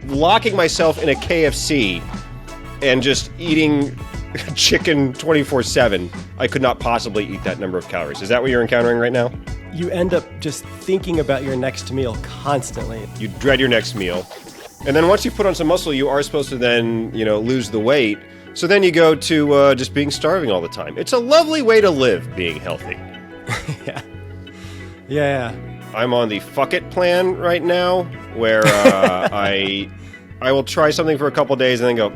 locking myself in a KFC and just eating chicken 24/7, I could not possibly eat that number of calories. Is that what you're encountering right now? You end up just thinking about your next meal constantly. You dread your next meal. And then once you put on some muscle, you are supposed to then, lose the weight. So then you go to just being starving all the time. It's a lovely way to live, being healthy. Yeah. I'm on the fuck it plan right now, where I will try something for a couple days and then go,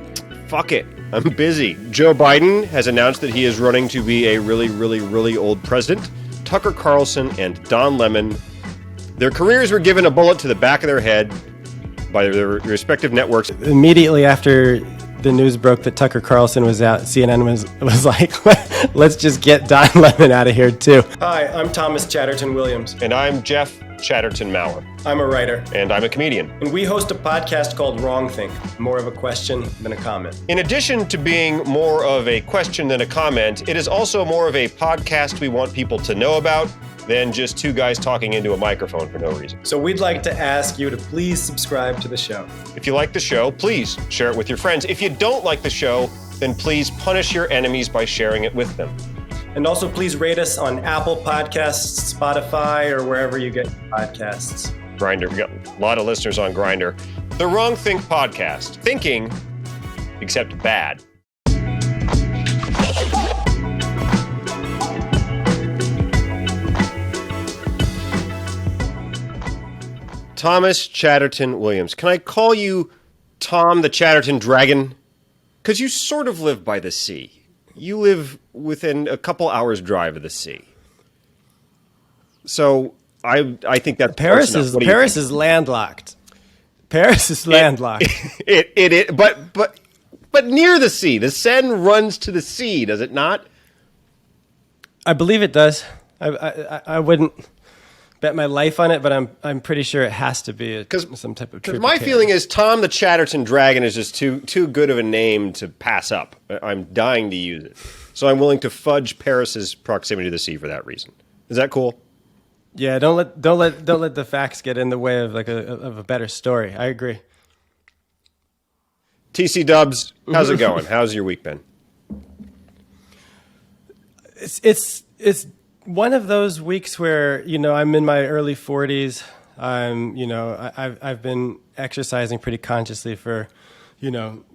fuck it, I'm busy. Joe Biden has announced that he is running to be a really, really, really old president. Tucker Carlson and Don Lemon, their careers were given a bullet to the back of their head by their respective networks. Immediately after the news broke that Tucker Carlson was out, CNN was like, let's just get Don Lemon out of here too. Hi, I'm Thomas Chatterton Williams. And I'm Jeff Chatterton Maurer. I'm a writer. And I'm a comedian. And we host a podcast called Wrongthink, more of a question than a comment. In addition to being more of a question than a comment, it is also more of a podcast we want people to know about than just two guys talking into a microphone for no reason. So we'd like to ask you to please subscribe to the show. If you like the show, please share it with your friends. If you don't like the show, then please punish your enemies by sharing it with them. And also please rate us on Apple Podcasts, Spotify, or wherever you get podcasts. Grindr, we got a lot of listeners on Grindr. The Wrongthink podcast. Thinking, except bad. Thomas Chatterton Williams. Can I call you Tom the Chatterton Dragon? Because you sort of live by the sea. You live within a couple hours drive of the sea. So I think that Paris is landlocked. Paris is landlocked. But near the sea. The Seine runs to the sea, does it not? I believe it does. I wouldn't bet my life on it, but I'm pretty sure it has to be some type of tributary. My feeling is Tom the Chatterton Dragon is just too good of a name to pass up. I'm dying to use it, so I'm willing to fudge Paris's proximity to the sea for that reason. Is that cool? Yeah, don't let the facts get in the way of of a better story. I agree. TC Dubs, how's it going? How's your week been? It's one of those weeks where, I'm in my early 40s. I've been exercising pretty consciously for,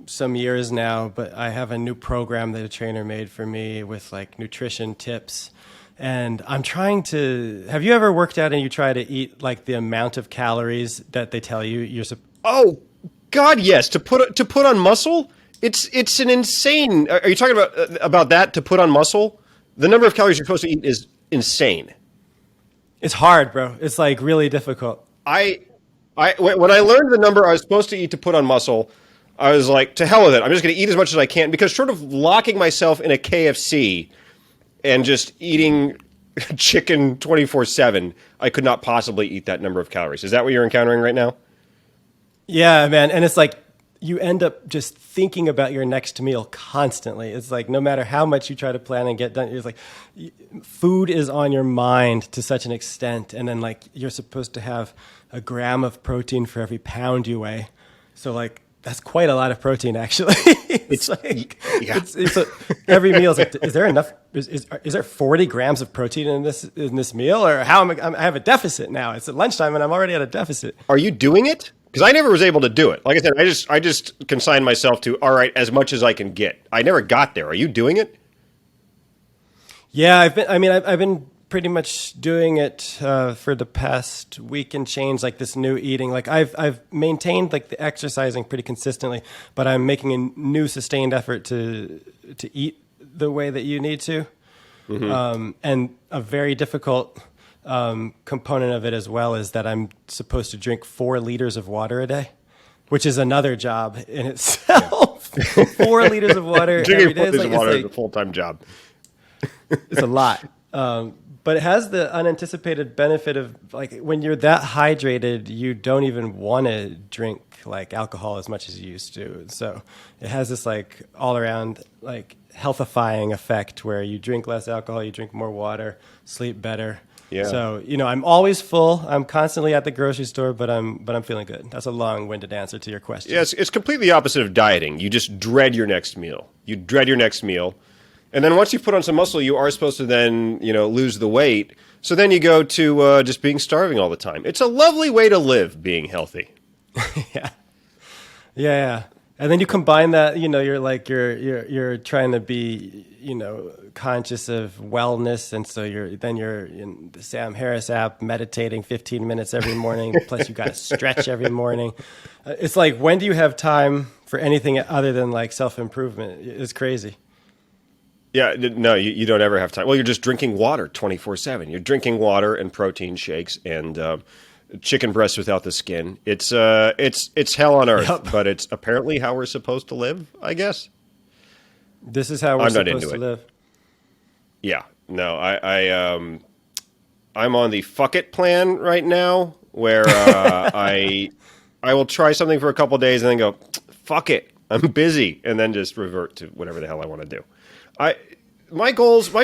some years now, but I have a new program that a trainer made for me with nutrition tips. And I'm trying to, have you ever worked out and you try to eat the amount of calories that they tell you you're supposed? Oh God, yes. To put on muscle, it's an insane. Are you talking about that, to put on muscle? The number of calories you're supposed to eat is insane. It's hard, bro. It's really difficult. When I learned the number I was supposed to eat to put on muscle, I was like, to hell with it. I'm just going to eat as much as I can, because sort of locking myself in a KFC and just eating chicken 24/7, I could not possibly eat that number of calories. Is that what you're encountering right now? Yeah, man. And it's you end up just thinking about your next meal constantly. It's no matter how much you try to plan and get done, it's food is on your mind to such an extent. And then you're supposed to have a gram of protein for every pound you weigh. So that's quite a lot of protein, actually. Every meal is there enough? Is there 40 grams of protein in this meal, or I have a deficit now? It's at lunchtime and I'm already at a deficit. Are you doing it? Because I never was able to do it. Like I said, I just consigned myself to, all right, as much as I can get. I never got there. Are you doing it? Yeah, I've been pretty much doing it for the past week and change. This new eating. I've maintained the exercising pretty consistently, but I'm making a new sustained effort to eat the way that you need to, and a very difficult component of it as well is that I'm supposed to drink 4 liters of water a day, which is another job in itself. 4 liters of water every day. 4 liters of water is a full-time job. It's a lot. But it has the unanticipated benefit of when you're that hydrated, you don't even want to drink alcohol as much as you used to. So it has this all around healthifying effect where you drink less alcohol, you drink more water, sleep better. Yeah. So, I'm always full. I'm constantly at the grocery store, but I'm feeling good. That's a long-winded answer to your question. Yeah, it's completely opposite of dieting. You just dread your next meal. You dread your next meal. And then once you put on some muscle, you are supposed to then, lose the weight. So then you go to just being starving all the time. It's a lovely way to live, being healthy. Yeah. And then you combine that, you're trying to be, conscious of wellness, and so you're in the Sam Harris app meditating 15 minutes every morning. Plus, you got to stretch every morning. It's like, when do you have time for anything other than like self-improvement? It's crazy. Yeah, no, you don't ever have time. Well, you're just drinking water 24/7. You're drinking water and protein shakes and chicken breasts without the skin. It's hell on earth, Yep. but it's apparently how we're supposed to live, I guess. This is how we're supposed to live. Yeah, no, I'm on the fuck it plan right now, where I will try something for a couple days and then go, fuck it, I'm busy, and then just revert to whatever the hell I want to do. My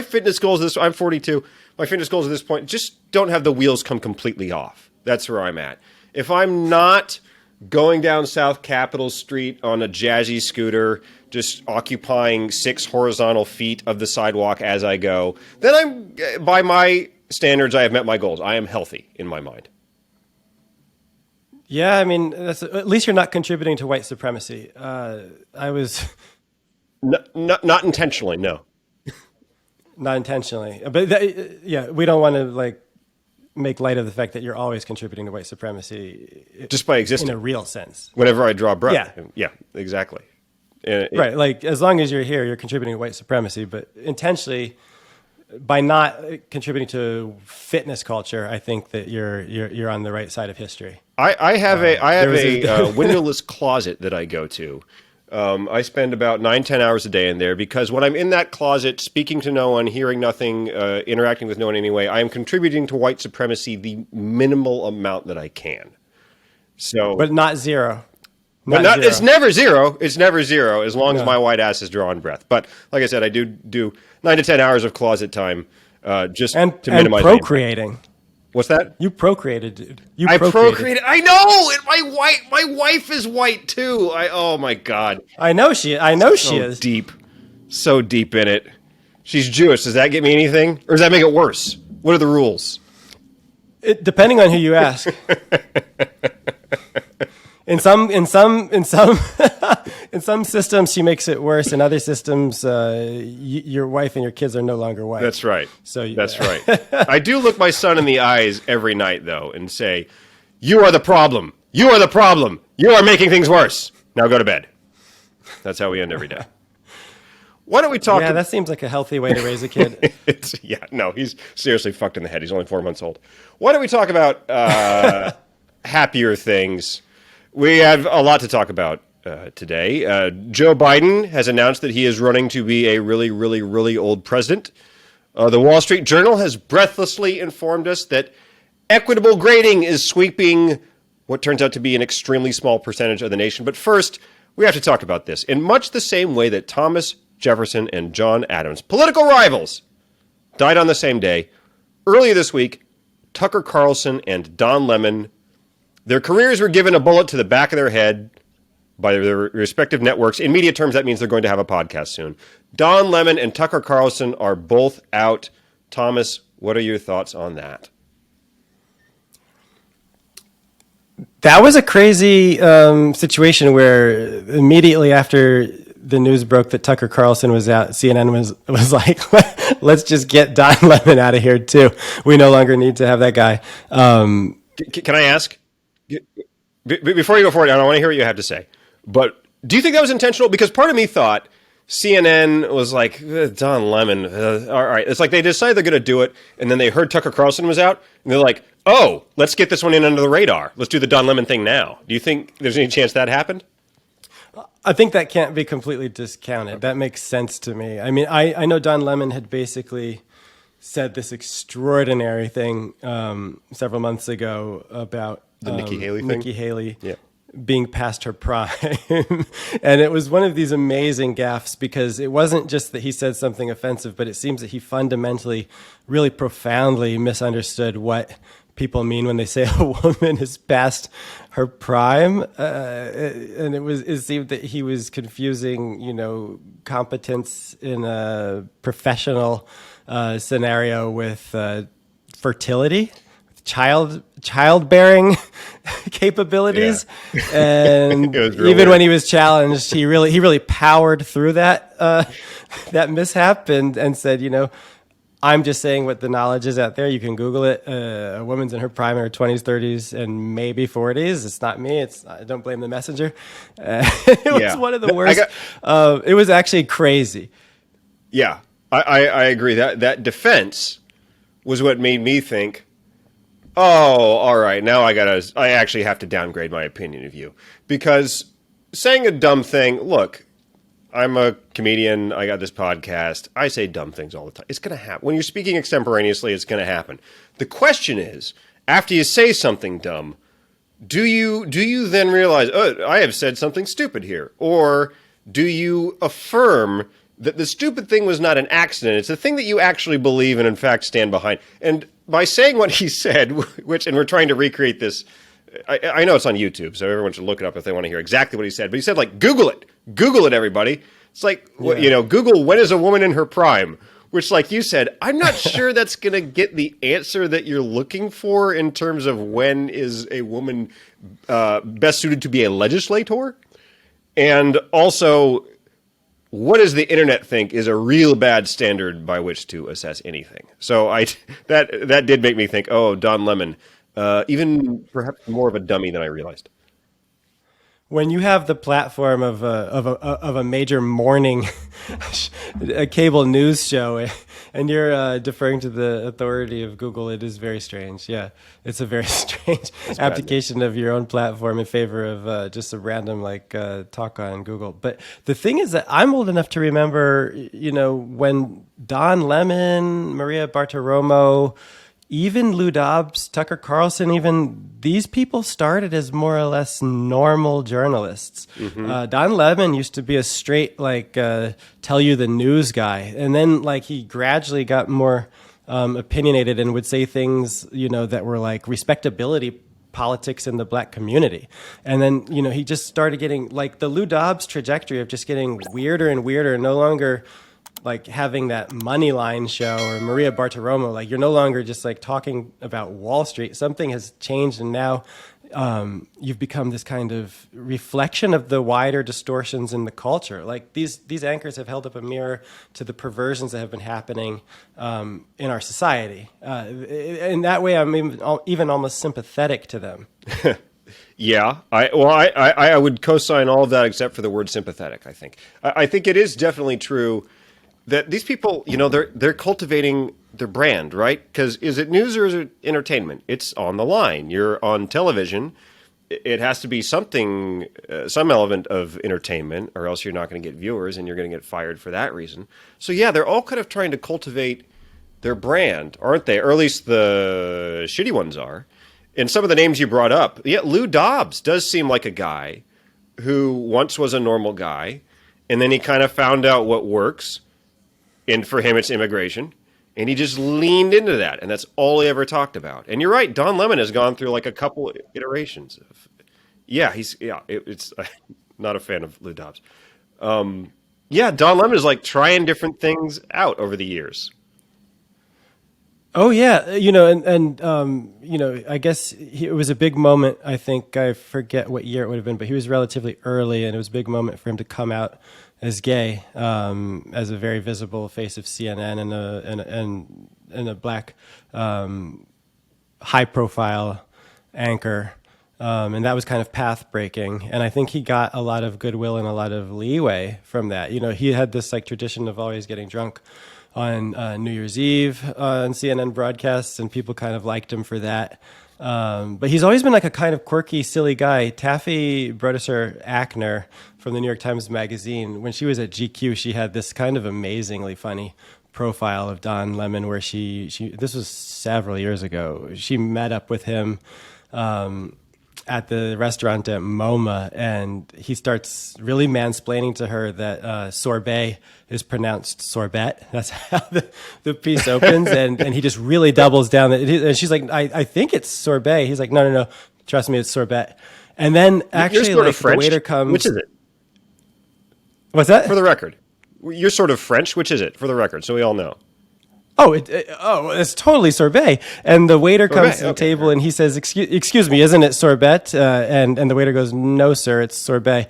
fitness goals. I'm 42. My fitness goals at this point just don't have the wheels come completely off. That's where I'm at. If I'm not going down South Capitol Street on a jazzy scooter, just occupying 6 horizontal feet of the sidewalk as I go, then by my standards, I have met my goals. I am healthy in my mind. Yeah, I mean, at least you're not contributing to white supremacy. I was not intentionally, no. Not intentionally, but we don't want to make light of the fact that you're always contributing to white supremacy, just by existing in a real sense. Whenever I draw breath, yeah, exactly. Right, like as long as you're here, you're contributing to white supremacy, but intentionally, by not contributing to fitness culture, I think that you're on the right side of history. I have a windowless closet that I go to. I spend about 9-10 hours a day in there, because when I'm in that closet, speaking to no one, hearing nothing, interacting with no one anyway, I am contributing to white supremacy the minimal amount that I can. So, but not zero. Zero. It's never zero. It's never zero as long as my white ass is drawing breath. But like I said, I do 9 to 10 hours of closet time just to minimize procreating. What's that? You procreated, dude. I procreated. I know. And my wife is white too. Oh my God. I know she is deep, so deep in it. She's Jewish. Does that get me anything, or does that make it worse? What are the rules? Depending on who you ask. In some in some systems, she makes it worse. In other systems, your wife and your kids are no longer white. That's right. So that's right. I do look my son in the eyes every night, though, and say, "You are the problem. You are the problem. You are making things worse. Now go to bed." That's how we end every day. Why don't we talk? Yeah, that seems like a healthy way to raise a kid. No, he's seriously fucked in the head. He's only 4 months old. Why don't we talk about happier things? We have a lot to talk about today. Joe Biden has announced that he is running to be a really, really, really old president. The Wall Street Journal has breathlessly informed us that equitable grading is sweeping what turns out to be an extremely small percentage of the nation. But first, we have to talk about this. In much the same way that Thomas Jefferson and John Adams, political rivals, died on the same day, earlier this week, Tucker Carlson and Don Lemon, their careers were given a bullet to the back of their head by their respective networks. In media terms, that means they're going to have a podcast soon. Don Lemon and Tucker Carlson are both out. Thomas, what are your thoughts on that? That was a crazy situation where immediately after the news broke that Tucker Carlson was out, CNN was like, let's just get Don Lemon out of here too. We no longer need to have that guy. Can I ask? Before you go forward, I don't want to hear what you have to say. But do you think that was intentional? Because part of me thought CNN was like, Don Lemon, all right. It's like they decided they're going to do it, and then they heard Tucker Carlson was out, and they're like, oh, let's get this one in under the radar. Let's do the Don Lemon thing now. Do you think there's any chance that happened? I think that can't be completely discounted. Okay. That makes sense to me. I mean, I know Don Lemon had basically said this extraordinary thing several months ago about the Nikki Haley thing. Nikki Haley. Yeah. being past her prime. And it was one of these amazing gaffes because it wasn't just that he said something offensive, but it seems that he fundamentally, really profoundly misunderstood what people mean when they say a woman is past her prime. And it seemed that he was confusing, competence in a professional scenario with fertility, childbearing capabilities. Yeah. And even when he was challenged, he really powered through that mishap and said, I'm just saying what the knowledge is out there. You can Google it. A woman's in her prime, in her 20s, 30s, and maybe 40s. It's not me. I don't blame the messenger. It was one of the worst. It was actually crazy. Yeah, I agree. That defense was what made me think, oh, all right, now I actually have to downgrade my opinion of you. Because saying a dumb thing, look, I'm a comedian. I got this podcast. I say dumb things all the time. It's going to happen. When you're speaking extemporaneously, it's going to happen. The question is, after you say something dumb, do you then realize, oh, I have said something stupid here? Or do you affirm that the stupid thing was not an accident? It's a thing that you actually believe and, in fact, stand behind. And by saying what he said, and we're trying to recreate this, I know it's on YouTube, so everyone should look it up if they want to hear exactly what he said. But he said, Google it. Google it, everybody. It's like, Google, when is a woman in her prime? Which, like you said, I'm not sure that's going to get the answer that you're looking for in terms of when is a woman best suited to be a legislator. And also, what does the internet think is a real bad standard by which to assess anything? So that did make me think, oh, Don Lemon, even perhaps more of a dummy than I realized. When you have the platform of a major morning a cable news show, and you're deferring to the authority of Google, it is very strange. Yeah, it's a very strange application of your own platform in favor of just a random talk on Google. But the thing is that I'm old enough to remember, when Don Lemon, Maria Bartiromo, even Lou Dobbs, Tucker Carlson, even these people started as more or less normal journalists. Mm-hmm. Don Lemon used to be a straight, tell you the news guy. And then, he gradually got more opinionated and would say things, that were like respectability politics in the black community. And then, he just started getting, the Lou Dobbs trajectory of just getting weirder and weirder, no longer having that money line show, or Maria Bartiromo, you're no longer just talking about Wall Street. Something has changed, and now you've become this kind of reflection of the wider distortions in the culture. These anchors have held up a mirror to the perversions that have been happening in our society. In that way, I'm even almost sympathetic to them. Yeah, I would co-sign all of that except for the word sympathetic. I think it is definitely true that these people, they're cultivating their brand, right? Because is it news or is it entertainment? It's on the line. You're on television. It has to be something, some element of entertainment, or else you're not going to get viewers and you're going to get fired for that reason. So yeah, they're all kind of trying to cultivate their brand, aren't they? Or at least the shitty ones are. And some of the names you brought up, Lou Dobbs does seem like a guy who once was a normal guy, and then he kind of found out what works. And for him, it's immigration. And he just leaned into that. And that's all he ever talked about. And you're right. Don Lemon has gone through a couple iterations of, it's not a fan of Lou Dobbs. Don Lemon is trying different things out over the years. Oh yeah, I guess it was a big moment. I think I forget what year it would have been, but he was relatively early, and it was a big moment for him to come out as gay, as a very visible face of CNN and a black high profile anchor, and that was kind of path breaking. And I think he got a lot of goodwill and a lot of leeway from that. He had this tradition of always getting drunk on New Year's Eve on CNN broadcasts, and people kind of liked him for that. But he's always been a kind of quirky, silly guy. Taffy Brodesser-Akner from the New York Times Magazine, when she was at GQ, she had this kind of amazingly funny profile of Don Lemon where she this was several years ago. She met up with him at the restaurant at MoMA, and he starts really mansplaining to her that sorbet is pronounced sorbet. That's how the piece opens, and he just really doubles down. And she's like, I think it's sorbet. He's like, no, trust me, it's sorbet. And then actually, You're sort of French. The waiter comes. Which is it? What's that? For the record, you're sort of French. Which is it? For the record, so we all know. Oh, it's totally sorbet. And the waiter comes to the table and he says, "Excuse me, isn't it sorbet?" And the waiter goes, "No, sir, it's sorbet."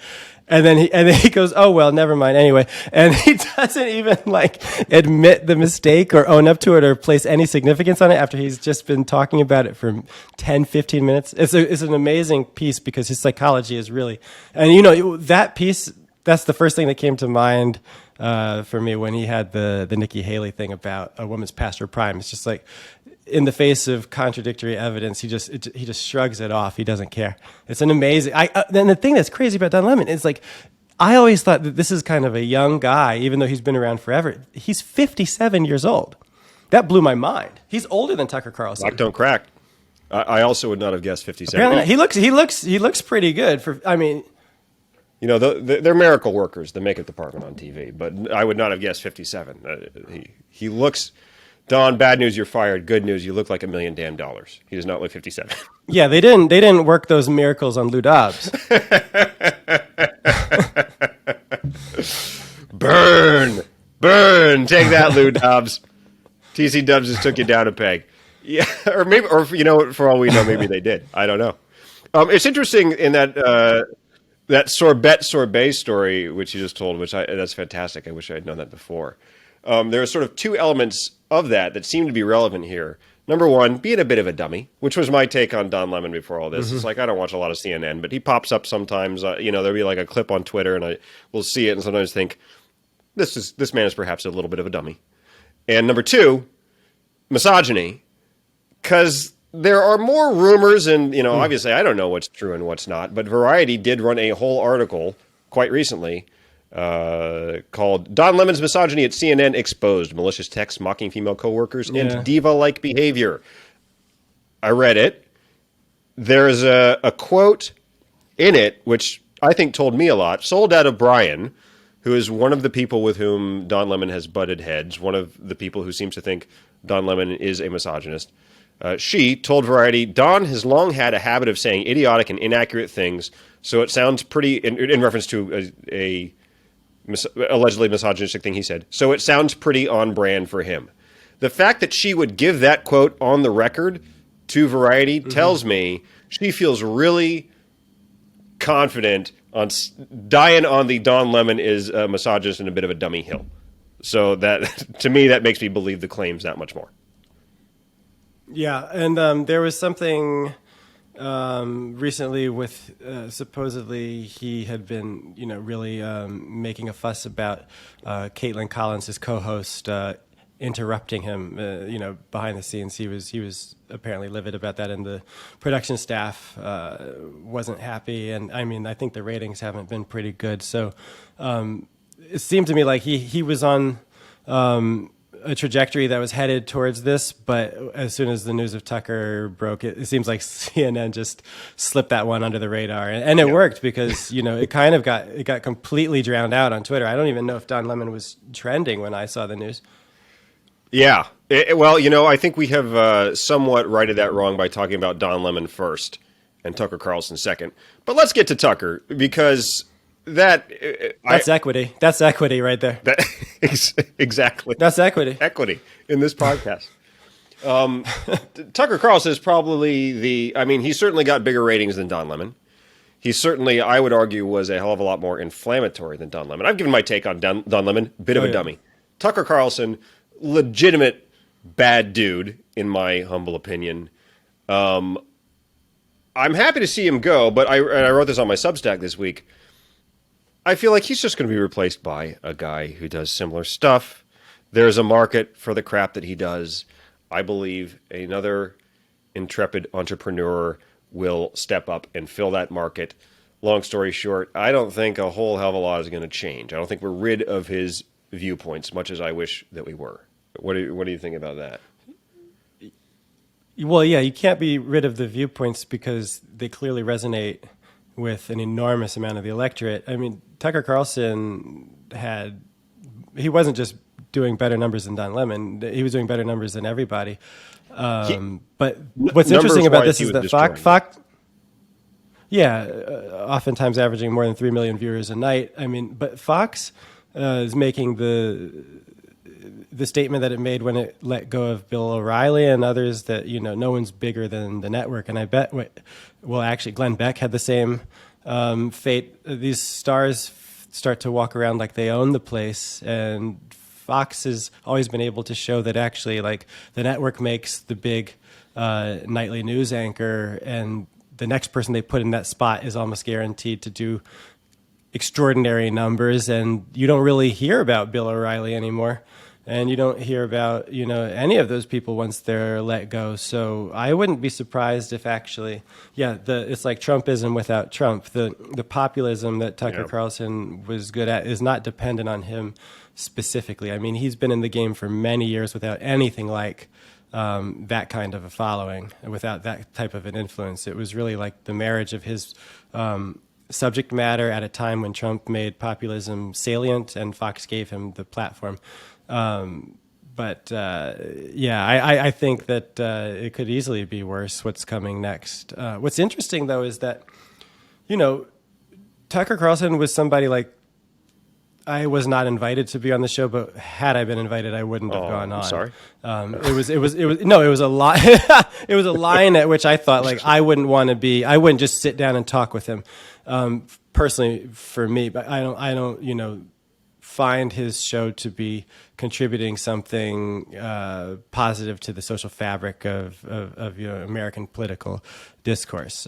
And then he goes, "Oh well, never mind." Anyway, and he doesn't even like admit the mistake or own up to it or place any significance on it after he's just been talking about it for 10, 15 minutes. It's an amazing piece because his psychology is really, and you know that piece. That's the first thing that came to mind for me when he had the Nikki Haley thing about a woman's past her prime. It's just like, in the face of contradictory evidence, he just shrugs it off. He doesn't care. It's an amazing. Then the thing that's crazy about Don Lemon is like, I always thought that this is kind of a young guy, even though he's been around forever. He's 57 years old. That blew my mind. He's older than Tucker Carlson. Black don't crack. I also would not have guessed 57. Apparently not. He looks pretty good for. I mean. You know, they're miracle workers, the makeup department on TV, but I would not have guessed 57. He looks, Don, bad news, you're fired. Good news, you look like $1 million. He does not look 57. Yeah, they didn't work those miracles on Lou Dobbs. Burn, take that, Lou Dobbs. TC Dubs just took you down a peg. Yeah, or you know, for all we know, maybe they did. I don't know. It's interesting in that. That sorbet story, which you just told, that's fantastic. I wish I had known that before. There are sort of two elements of that seem to be relevant here. Number one, being a bit of a dummy, which was my take on Don Lemon before all this. Mm-hmm. It's like, I don't watch a lot of CNN, but he pops up sometimes. You know, there'll be like a clip on Twitter, and I will see it and sometimes think, this man is perhaps a little bit of a dummy. And number two, misogyny, because there are more rumors, and you know, obviously, I don't know what's true and what's not. But Variety did run a whole article quite recently called "Don Lemon's Misogyny at CNN Exposed: Malicious Texts Mocking Female Coworkers and Diva-like Behavior." I read it. There's a quote in it which I think told me a lot. Soledad O'Brien, who is one of the people with whom Don Lemon has butted heads, one of the people who seems to think Don Lemon is a misogynist. She told Variety, Don has long had a habit of saying idiotic and inaccurate things, so it sounds pretty, in reference to a allegedly misogynistic thing he said, so it sounds pretty on brand for him. The fact that she would give that quote on the record to Variety tells me she feels really confident on dying on the Don Lemon is a misogynist and a bit of a dummy hill. So that, to me, that makes me believe the claims that much more. Yeah, and there was something recently with supposedly he had been, you know, really making a fuss about Caitlin Collins, his co-host, interrupting him, you know, behind the scenes. He was apparently livid about that, and the production staff wasn't happy. And I mean, I think the ratings haven't been pretty good. So it seemed to me like he was on a trajectory that was headed towards this, but as soon as the news of Tucker broke, it seems like CNN just slipped that one under the radar, and it worked because, you know, it got completely drowned out on Twitter. I don't even know if Don Lemon was trending when I saw the news. Yeah, well, you know, I think we have somewhat righted that wrong by talking about Don Lemon first and Tucker Carlson second. But let's get to Tucker, because that's equity. That's equity right there. Exactly. That's equity. Equity in this podcast. Tucker Carlson is probably he's certainly got bigger ratings than Don Lemon. He certainly, I would argue, was a hell of a lot more inflammatory than Don Lemon. I've given my take on Don Lemon, bit of a dummy. Tucker Carlson, legitimate bad dude, in my humble opinion. I'm happy to see him go, but I wrote this on my Substack this week. I feel like he's just going to be replaced by a guy who does similar stuff. There's a market for the crap that he does. I believe another intrepid entrepreneur will step up and fill that market. Long story short, I don't think a whole hell of a lot is going to change. I don't think we're rid of his viewpoints, much as I wish that we were. What do you think about that? Well, yeah, you can't be rid of the viewpoints because they clearly resonate with an enormous amount of the electorate. I mean, Tucker Carlson he wasn't just doing better numbers than Don Lemon. He was doing better numbers than everybody. But what's interesting about this is that Fox, yeah, oftentimes averaging more than 3 million viewers a night. I mean, but Fox is making the statement that it made when it let go of Bill O'Reilly and others that, no one's bigger than the network. And I bet, well, actually, Glenn Beck had the same fate. These stars start to walk around like they own the place, and Fox has always been able to show that actually, like, the network makes the big nightly news anchor, and the next person they put in that spot is almost guaranteed to do extraordinary numbers. And you don't really hear about Bill O'Reilly anymore, and you don't hear about any of those people once they're let go. So I wouldn't be surprised if actually, it's like Trumpism without Trump. The populism that Tucker Carlson was good at is not dependent on him specifically. I mean, he's been in the game for many years without anything like that kind of a following, without that type of an influence. It was really like the marriage of his subject matter at a time when Trump made populism salient and Fox gave him the platform. I think that it could easily be worse what's coming next. What's interesting, though, is that, Tucker Carlson was somebody like, I was not invited to be on the show, but had I been invited, I wouldn't have gone on. Sorry. It was a line. It was a line at which I thought, like, I wouldn't just sit down and talk with him. Personally, for me, but I don't, find his show to be contributing something positive to the social fabric of American political discourse.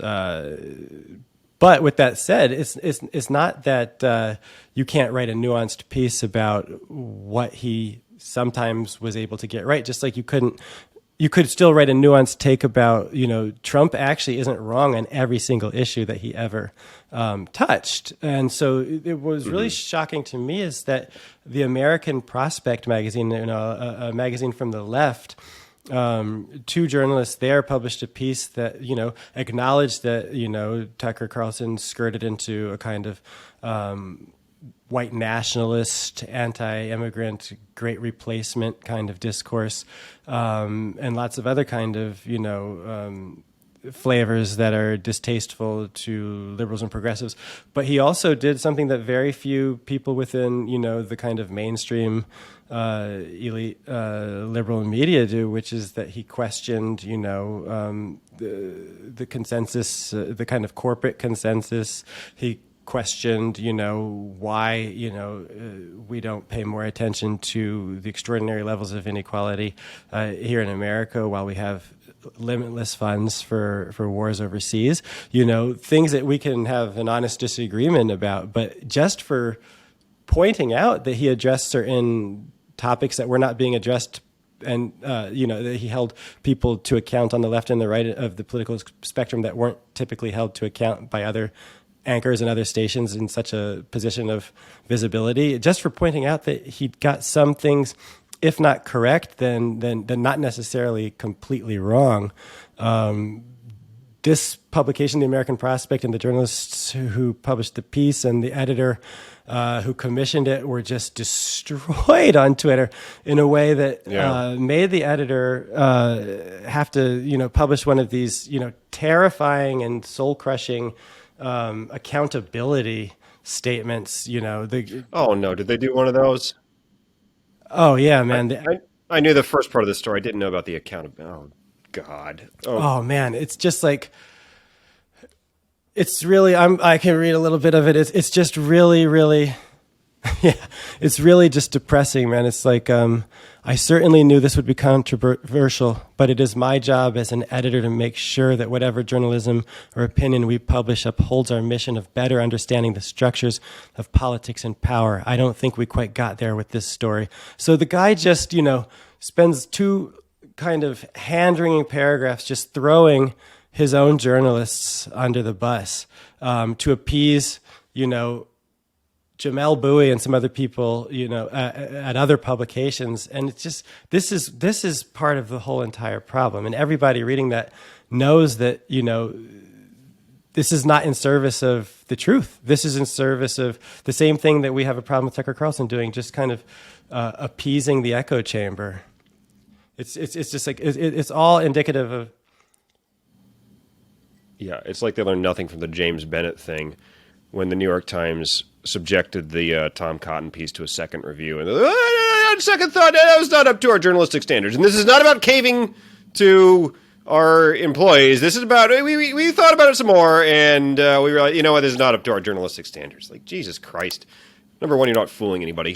But with that said, it's not that you can't write a nuanced piece about what he sometimes was able to get right. Just like you could still write a nuanced take about, Trump actually isn't wrong on every single issue that he ever touched. And so it was really shocking to me is that the American Prospect magazine, a magazine from the left, two journalists there published a piece that, acknowledged that, Tucker Carlson skirted into a kind of white nationalist, anti-immigrant, great replacement kind of discourse, and lots of other kind of, flavors that are distasteful to liberals and progressives. But he also did something that very few people within, the kind of mainstream elite liberal media do, which is that he questioned, the consensus, the kind of corporate consensus. He questioned, why, we don't pay more attention to the extraordinary levels of inequality here in America while we have limitless funds for wars overseas, things that we can have an honest disagreement about. But just for pointing out that he addressed certain topics that were not being addressed, and that he held people to account on the left and the right of the political spectrum that weren't typically held to account by other anchors and other stations in such a position of visibility, just for pointing out that he got some things, if not correct, then not necessarily completely wrong. This publication, The American Prospect, and the journalists who published the piece and the editor who commissioned it were just destroyed on Twitter in a way that made the editor have to, publish one of these, terrifying and soul-crushing accountability statements. Oh no! Did they do one of those? Oh yeah, man. I knew the first part of the story. I didn't know about the accountability. Oh God. Oh man, it's just like, it's really. I can read a little bit of it. It's just really, really, yeah. It's really just depressing, man. It's like I certainly knew this would be controversial, but it is my job as an editor to make sure that whatever journalism or opinion we publish upholds our mission of better understanding the structures of politics and power. I don't think we quite got there with this story. So the guy just, spends two kind of hand-wringing paragraphs just throwing his own journalists under the bus to appease, Jamel Bowie and some other people, at other publications. And it's just, this is part of the whole entire problem. And everybody reading that knows that, this is not in service of the truth. This is in service of the same thing that we have a problem with Tucker Carlson doing, just kind of appeasing the echo chamber. It's just like, it's all indicative of. Yeah, it's like they learned nothing from the James Bennett thing when the New York Times subjected the Tom Cotton piece to a second review. And on second thought, that was not up to our journalistic standards. And this is not about caving to our employees. This is about, we thought about it some more, and we realized, you know what, this is not up to our journalistic standards. Like, Jesus Christ. Number one, you're not fooling anybody.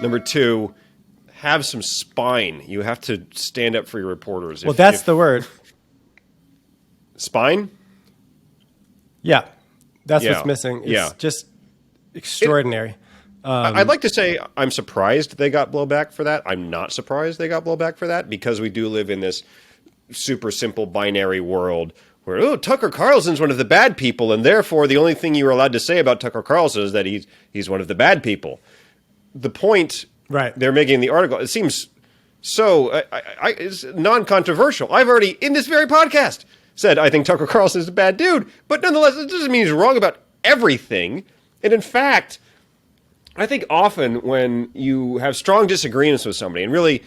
Number two, have some spine. You have to stand up for your reporters. Well, that's the word. Spine? Yeah. That's what's missing. It's just extraordinary. I'd like to say I'm surprised they got blowback for that. I'm not surprised they got blowback for that, because we do live in this super simple binary world where, Tucker Carlson's one of the bad people, and therefore the only thing you are allowed to say about Tucker Carlson is that he's one of the bad people. The point they're making in the article, it seems so it's non-controversial. I've already, in this very podcast, said I think Tucker Carlson is a bad dude, but nonetheless, it doesn't mean he's wrong about everything. And in fact, I think often when you have strong disagreements with somebody, and really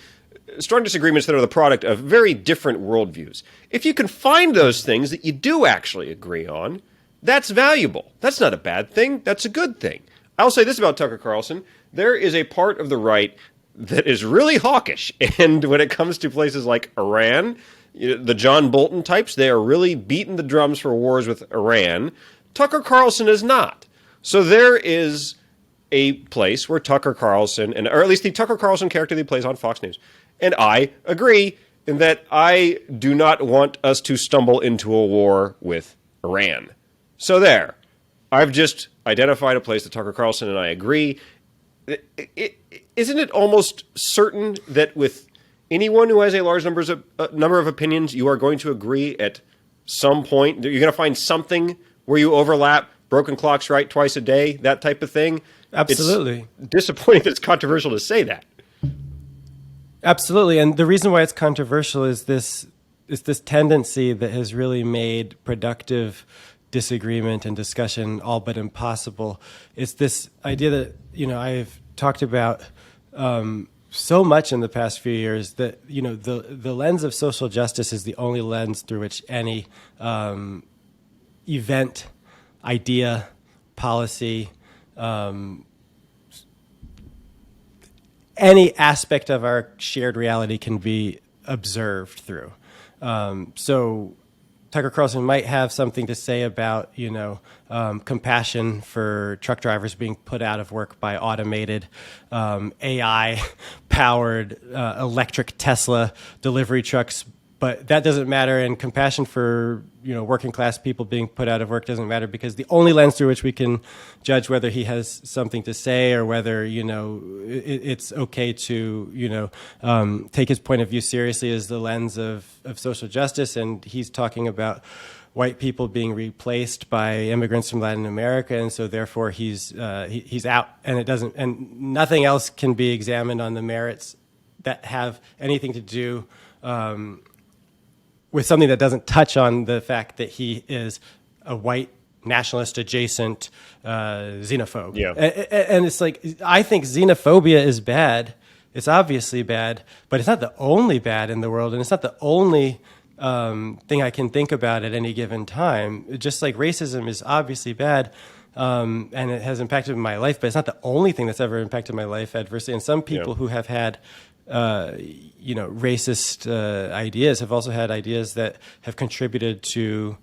strong disagreements that are the product of very different worldviews, if you can find those things that you do actually agree on, that's valuable. That's not a bad thing. That's a good thing. I'll say this about Tucker Carlson. There is a part of the right that is really hawkish. And when it comes to places like Iran, the John Bolton types, they are really beating the drums for wars with Iran. Tucker Carlson is not. So there is a place where Tucker Carlson, or at least the Tucker Carlson character that he plays on Fox News, and I agree in that I do not want us to stumble into a war with Iran. So there. I've just identified a place that Tucker Carlson and I agree. Isn't it almost certain that with anyone who has a large number of opinions, you are going to agree at some point? You're going to find something where you overlap, broken clocks right twice a day, that type of thing? Absolutely. It's disappointing that it's controversial to say that. Absolutely. And the reason why it's controversial is this tendency that has really made productive disagreement and discussion all but impossible. It's this idea that, I've talked about so much in the past few years, that, the lens of social justice is the only lens through which any event, idea, policy, any aspect of our shared reality can be observed through. So Tucker Carlson might have something to say about, compassion for truck drivers being put out of work by automated, AI-powered, electric Tesla delivery trucks. But that doesn't matter, and compassion for working class people being put out of work doesn't matter, because the only lens through which we can judge whether he has something to say or whether it's okay to take his point of view seriously is the lens of social justice, and he's talking about white people being replaced by immigrants from Latin America, and so therefore he's out, and nothing else can be examined on the merits that have anything to do with something that doesn't touch on the fact that he is a white nationalist adjacent xenophobe. Yeah. And it's like, I think xenophobia is bad. It's obviously bad, but it's not the only bad in the world, and it's not the only thing I can think about at any given time. Just like racism is obviously bad, and it has impacted my life, but it's not the only thing that's ever impacted my life adversely. And some people who have had racist ideas have also had ideas that have contributed to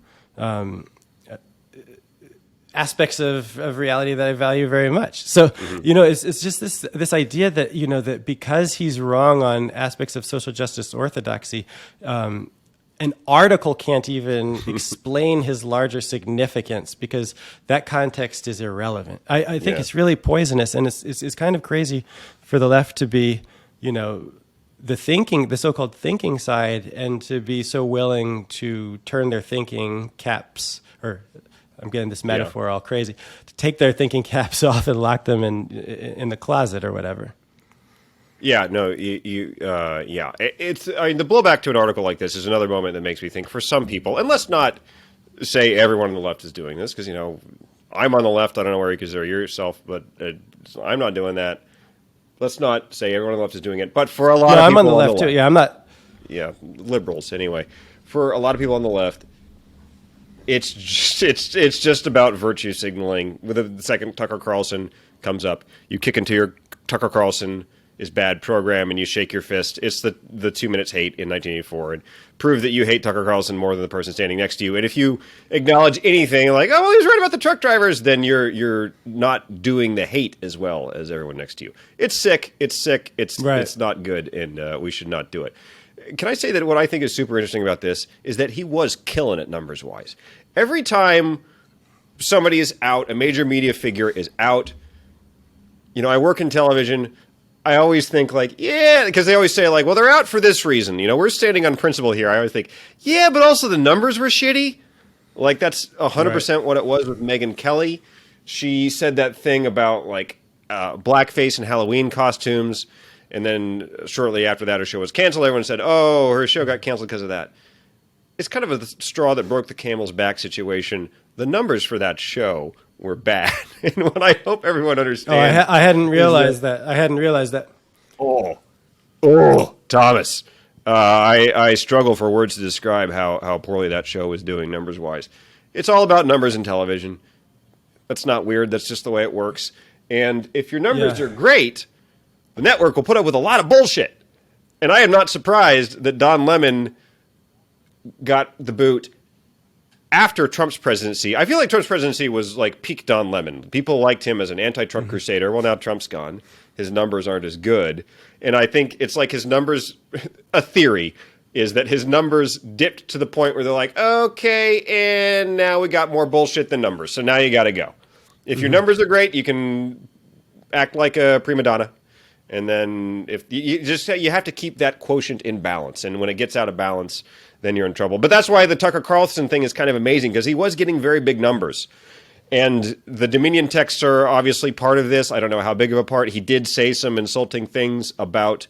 aspects of reality that I value very much. So, it's just this idea that, that because he's wrong on aspects of social justice orthodoxy, an article can't even explain his larger significance because that context is irrelevant. I think it's really poisonous, and it's kind of crazy for the left to be, the so-called thinking side, and to be so willing to turn their thinking caps, or I'm getting this metaphor all crazy, to take their thinking caps off and lock them in the closet or whatever. Yeah, no, yeah. It's, I mean, the blowback to an article like this is another moment that makes me think for some people, and let's not say everyone on the left is doing this, because, I'm on the left. I don't know where you consider yourself, but I'm not doing that. Let's not say everyone on the left is doing it, but for a lot of people I'm on the left too. Yeah, I'm not. Yeah, liberals anyway. For a lot of people on the left, it's just about virtue signaling. With the second Tucker Carlson comes up, you kick into your Tucker Carlson is bad program and you shake your fist. It's the 2 minutes hate in 1984 and prove that you hate Tucker Carlson more than the person standing next to you. And if you acknowledge anything like, oh, well, he was right about the truck drivers, then you're not doing the hate as well as everyone next to you. It's sick. It's not good, and we should not do it. Can I say that what I think is super interesting about this is that he was killing it numbers wise. Every time somebody is out, a major media figure is out. I work in television. I always think because they always say well, they're out for this reason. We're standing on principle here. I always think, yeah, but also the numbers were shitty. That's 100% what it was with Megyn Kelly. She said that thing about blackface and Halloween costumes. And then shortly after that, her show was canceled. Everyone said, oh, her show got canceled because of that. It's kind of a straw that broke the camel's back situation. The numbers for that show were bad. And what I hope everyone understands. I hadn't realized that. I hadn't realized that. Oh, Thomas. I struggle for words to describe how poorly that show was doing numbers-wise. It's all about numbers in television. That's not weird. That's just the way it works. And if your numbers are great, the network will put up with a lot of bullshit. And I am not surprised that Don Lemon got the boot after Trump's presidency. I feel like Trump's presidency was peak Don Lemon. People liked him as an anti-Trump crusader. Well, now Trump's gone. His numbers aren't as good. And I think it's his numbers, a theory is that his numbers dipped to the point where they're okay, and now we got more bullshit than numbers. So now you got to go. If your numbers are great, you can act like a prima donna. And then if you have to keep that quotient in balance. And when it gets out of balance, then you're in trouble. But that's why the Tucker Carlson thing is kind of amazing, because he was getting very big numbers. And the Dominion texts are obviously part of this. I don't know how big of a part. He did say some insulting things about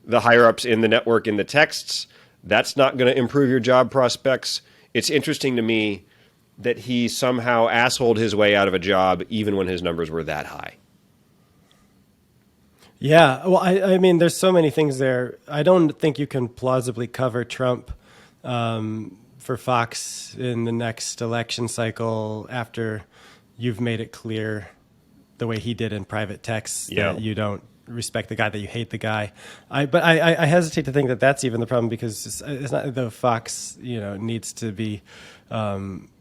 the higher-ups in the network in the texts. That's not going to improve your job prospects. It's interesting to me that he somehow assholed his way out of a job even when his numbers were that high. Yeah, well, I mean, there's so many things there. I don't think you can plausibly cover Trump for Fox in the next election cycle after you've made it clear the way he did in private texts that you don't respect the guy, that you hate the guy. But I hesitate to think that that's even the problem, because it's not the Fox needs to be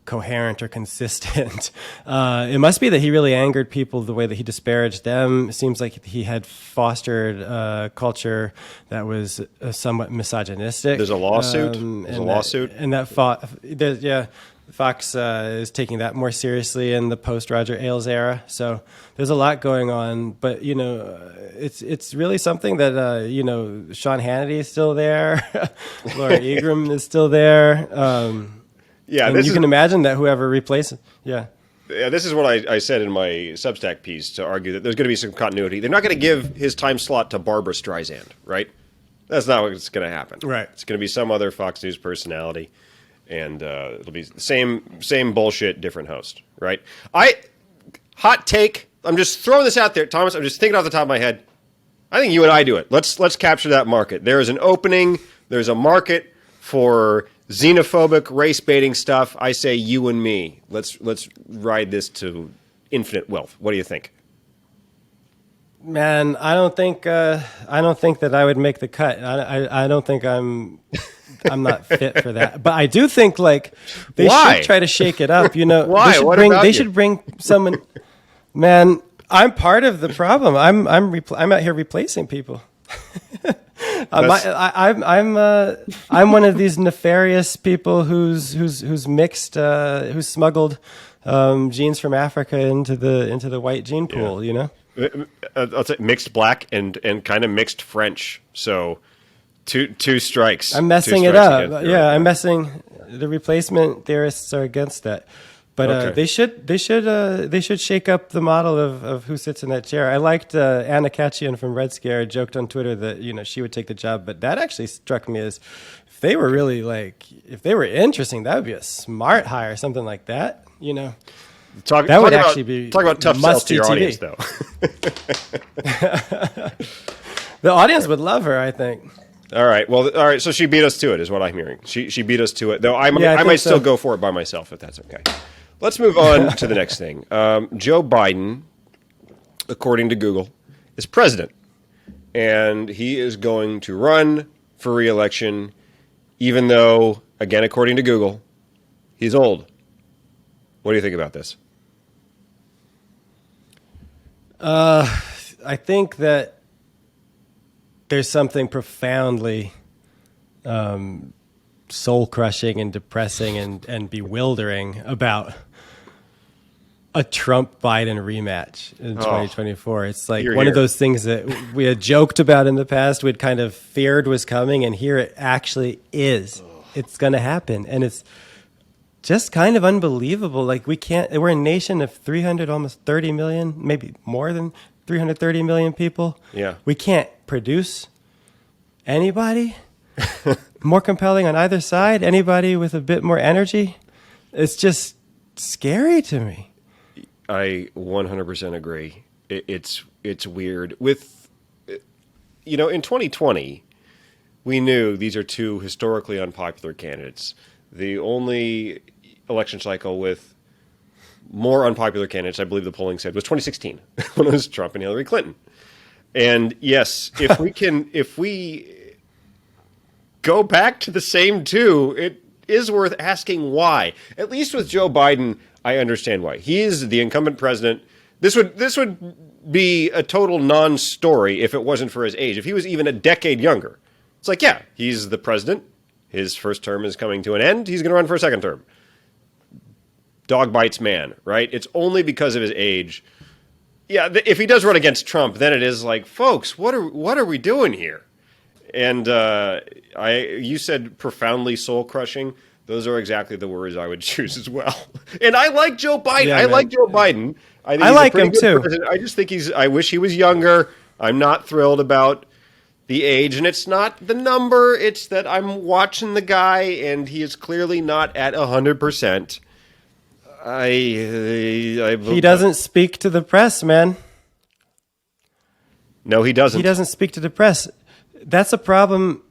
coherent or consistent. It must be that he really angered people the way that he disparaged them. It seems like he had fostered a culture that was somewhat misogynistic. There's a lawsuit. Fox is taking that more seriously in the post-Roger Ailes era. So there's a lot going on, but it's really something that Sean Hannity is still there, Laura Ingraham is still there. Yeah, and you can imagine that whoever replaces, this is what I said in my Substack piece to argue that there's going to be some continuity. They're not going to give his time slot to Barbara Streisand, right? That's not what's going to happen. Right. It's going to be some other Fox News personality, and it'll be the same bullshit, different host, right? Hot take. I'm just throwing this out there, Thomas. I'm just thinking off the top of my head. I think you and I do it. Let's capture that market. There is an opening. There's a market for xenophobic, race-baiting stuff. I say you and me. Let's ride this to infinite wealth. What do you think? Man, I don't think that I would make the cut. I don't think I'm not fit for that. But I do think they should try to shake it up. Why? They should bring someone. Man, I'm part of the problem. I'm out here replacing people. I'm one of these nefarious people who's mixed, who's smuggled genes from Africa into the white gene pool. I'll say mixed black and kind of mixed French. So two strikes. I'm messing it up. I'm messing. The replacement theorists are against that. But Okay. they should shake up the model of who sits in that chair. I liked Anna Kachyan from Red Scare joked on Twitter that she would take the job, but that actually struck me as if they were really if they were interesting, that would be a smart hire, something like that. Talk would about, actually be talk about tough sales to your must-see audience, TV. though. The audience would love her, I think. All right. Well, all right. So she beat us to it, is what I'm hearing. She beat us to it, though. I think might still so. go for it by myself, if that's okay. Let's move on to the next thing. Joe Biden, according to Google, is president, and he is going to run for re-election, even though, again, according to Google, he's old. What do you think about this? I think that there's something profoundly soul-crushing and depressing and bewildering about a Trump-Biden rematch in 2024. It's like one of those things that we had joked about in the past, we'd kind of feared was coming, and here it actually is. It's going to happen, and it's just kind of unbelievable. Like we're a nation of 300, almost 30 million, maybe more than 330 million people. Yeah. We can't produce anybody more compelling on either side, anybody with a bit more energy. It's just scary to me. I 100% agree. It's weird. With, in 2020, we knew these are two historically unpopular candidates. The only election cycle with more unpopular candidates, I believe the polling said, was 2016, when it was Trump and Hillary Clinton. And yes, if we go back to the same two, it is worth asking why. At least with Joe Biden, I understand why. He is the incumbent president. This would be a total non-story if it wasn't for his age. If he was even a decade younger, it's like, yeah, he's the president. His first term is coming to an end. He's going to run for a second term. Dog bites man, right? It's only because of his age. Yeah, if he does run against Trump, then it is like, folks, what are we doing here? And you said profoundly soul crushing. Those are exactly the words I would choose as well. And I like Joe Biden. Yeah, I man. like Joe Biden. I think I he's like a pretty him good too. president. I just think I wish he was younger. I'm not thrilled about the age, and it's not the number. It's that I'm watching the guy, and he is clearly not at 100%. He doesn't speak to the press, man. No, he doesn't. He doesn't speak to the press. That's a problem,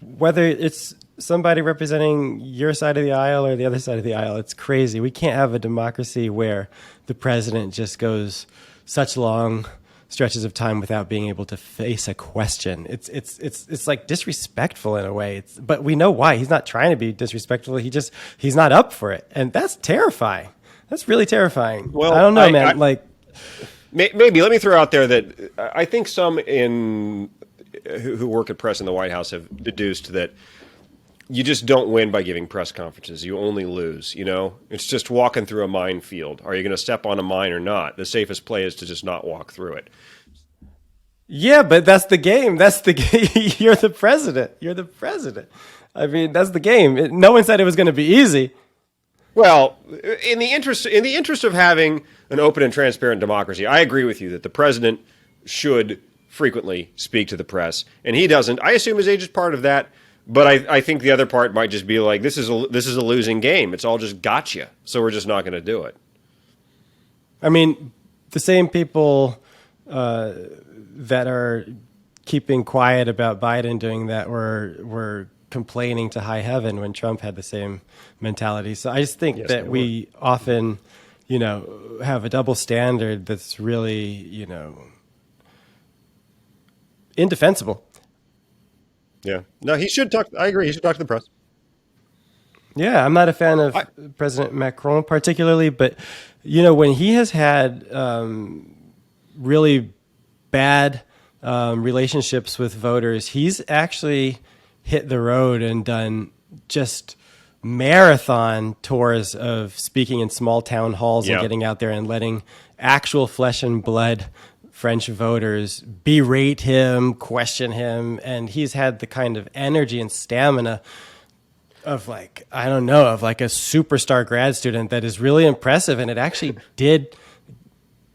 whether it's somebody representing your side of the aisle or the other side of the aisle. It's crazy. We can't have a democracy where the president just goes such long stretches of time without being able to face a question. It's like disrespectful in a way. But we know why. He's not trying to be disrespectful. He's not up for it, and that's terrifying. That's really terrifying. Well, I don't know, man. Maybe let me throw out there that I think some who work at press in the White House have deduced that you just don't win by giving press conferences. You only lose, It's just walking through a minefield. Are you going to step on a mine or not? The safest play is to just not walk through it. Yeah, but that's the game. That's the game. You're the president. You're the president. I mean, that's the game. No one said it was going to be easy. Well, in the interest of having an open and transparent democracy, I agree with you that the president should frequently speak to the press, and he doesn't. I assume his age is part of that, but I think the other part might just be like, this is a losing game. It's all just gotcha, so we're just not going to do it. I mean, the same people that are keeping quiet about Biden doing that were complaining to high heaven when Trump had the same mentality. So I just think that we often, have a double standard that's really, indefensible. Yeah. No, he should talk. I agree. He should talk to the press. Yeah, I'm not a fan of President Macron particularly, but, when he has had really bad relationships with voters, he's actually hit the road and done just marathon tours of speaking in small town halls and getting out there and letting actual flesh and blood French voters berate him, question him, and he's had the kind of energy and stamina of like, I don't know, of like a superstar grad student that is really impressive. And it actually did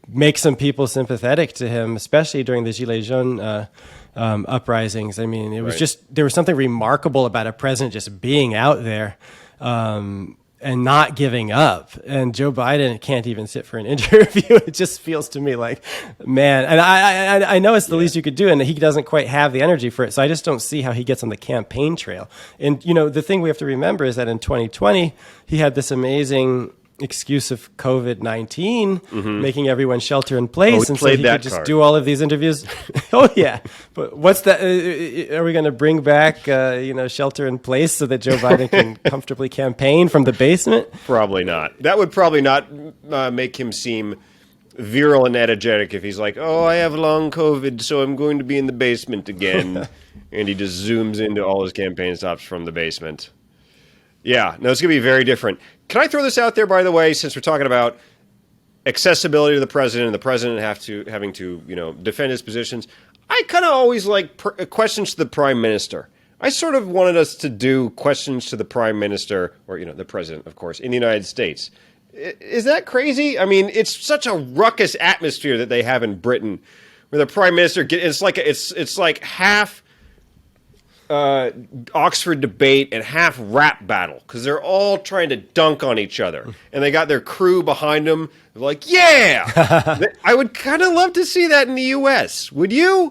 make some people sympathetic to him, especially during the Gilets jaunes uprisings. I mean, it was just, there was something remarkable about a president just being out there and not giving up. And Joe Biden can't even sit for an interview. It just feels to me like, man, and I know it's the least you could do, and he doesn't quite have the energy for it. So I just don't see how he gets on the campaign trail. And, you know, the thing we have to remember is that in 2020, he had this amazing excuse of COVID-19, making everyone shelter in place. And so he could just do all of these interviews. Oh, yeah. But what's that? Are we going to bring back, shelter in place so that Joe Biden can comfortably campaign from the basement? Probably not. That would probably not make him seem virile and energetic if he's like, oh, I have long COVID, so I'm going to be in the basement again. And he just zooms into all his campaign stops from the basement. Yeah, no, it's going to be very different. Can I throw this out there, by the way, since we're talking about accessibility to the president and the president having to defend his positions? I kind of always like questions to the prime minister. I sort of wanted us to do questions to the prime minister, or the president, of course, in the United States. Is that crazy? I mean, it's such a ruckus atmosphere that they have in Britain, where the prime minister it's like half Oxford debate and half rap battle, because they're all trying to dunk on each other, and they got their crew behind them. They're like, yeah! I would kind of love to see that in the U.S. Would you?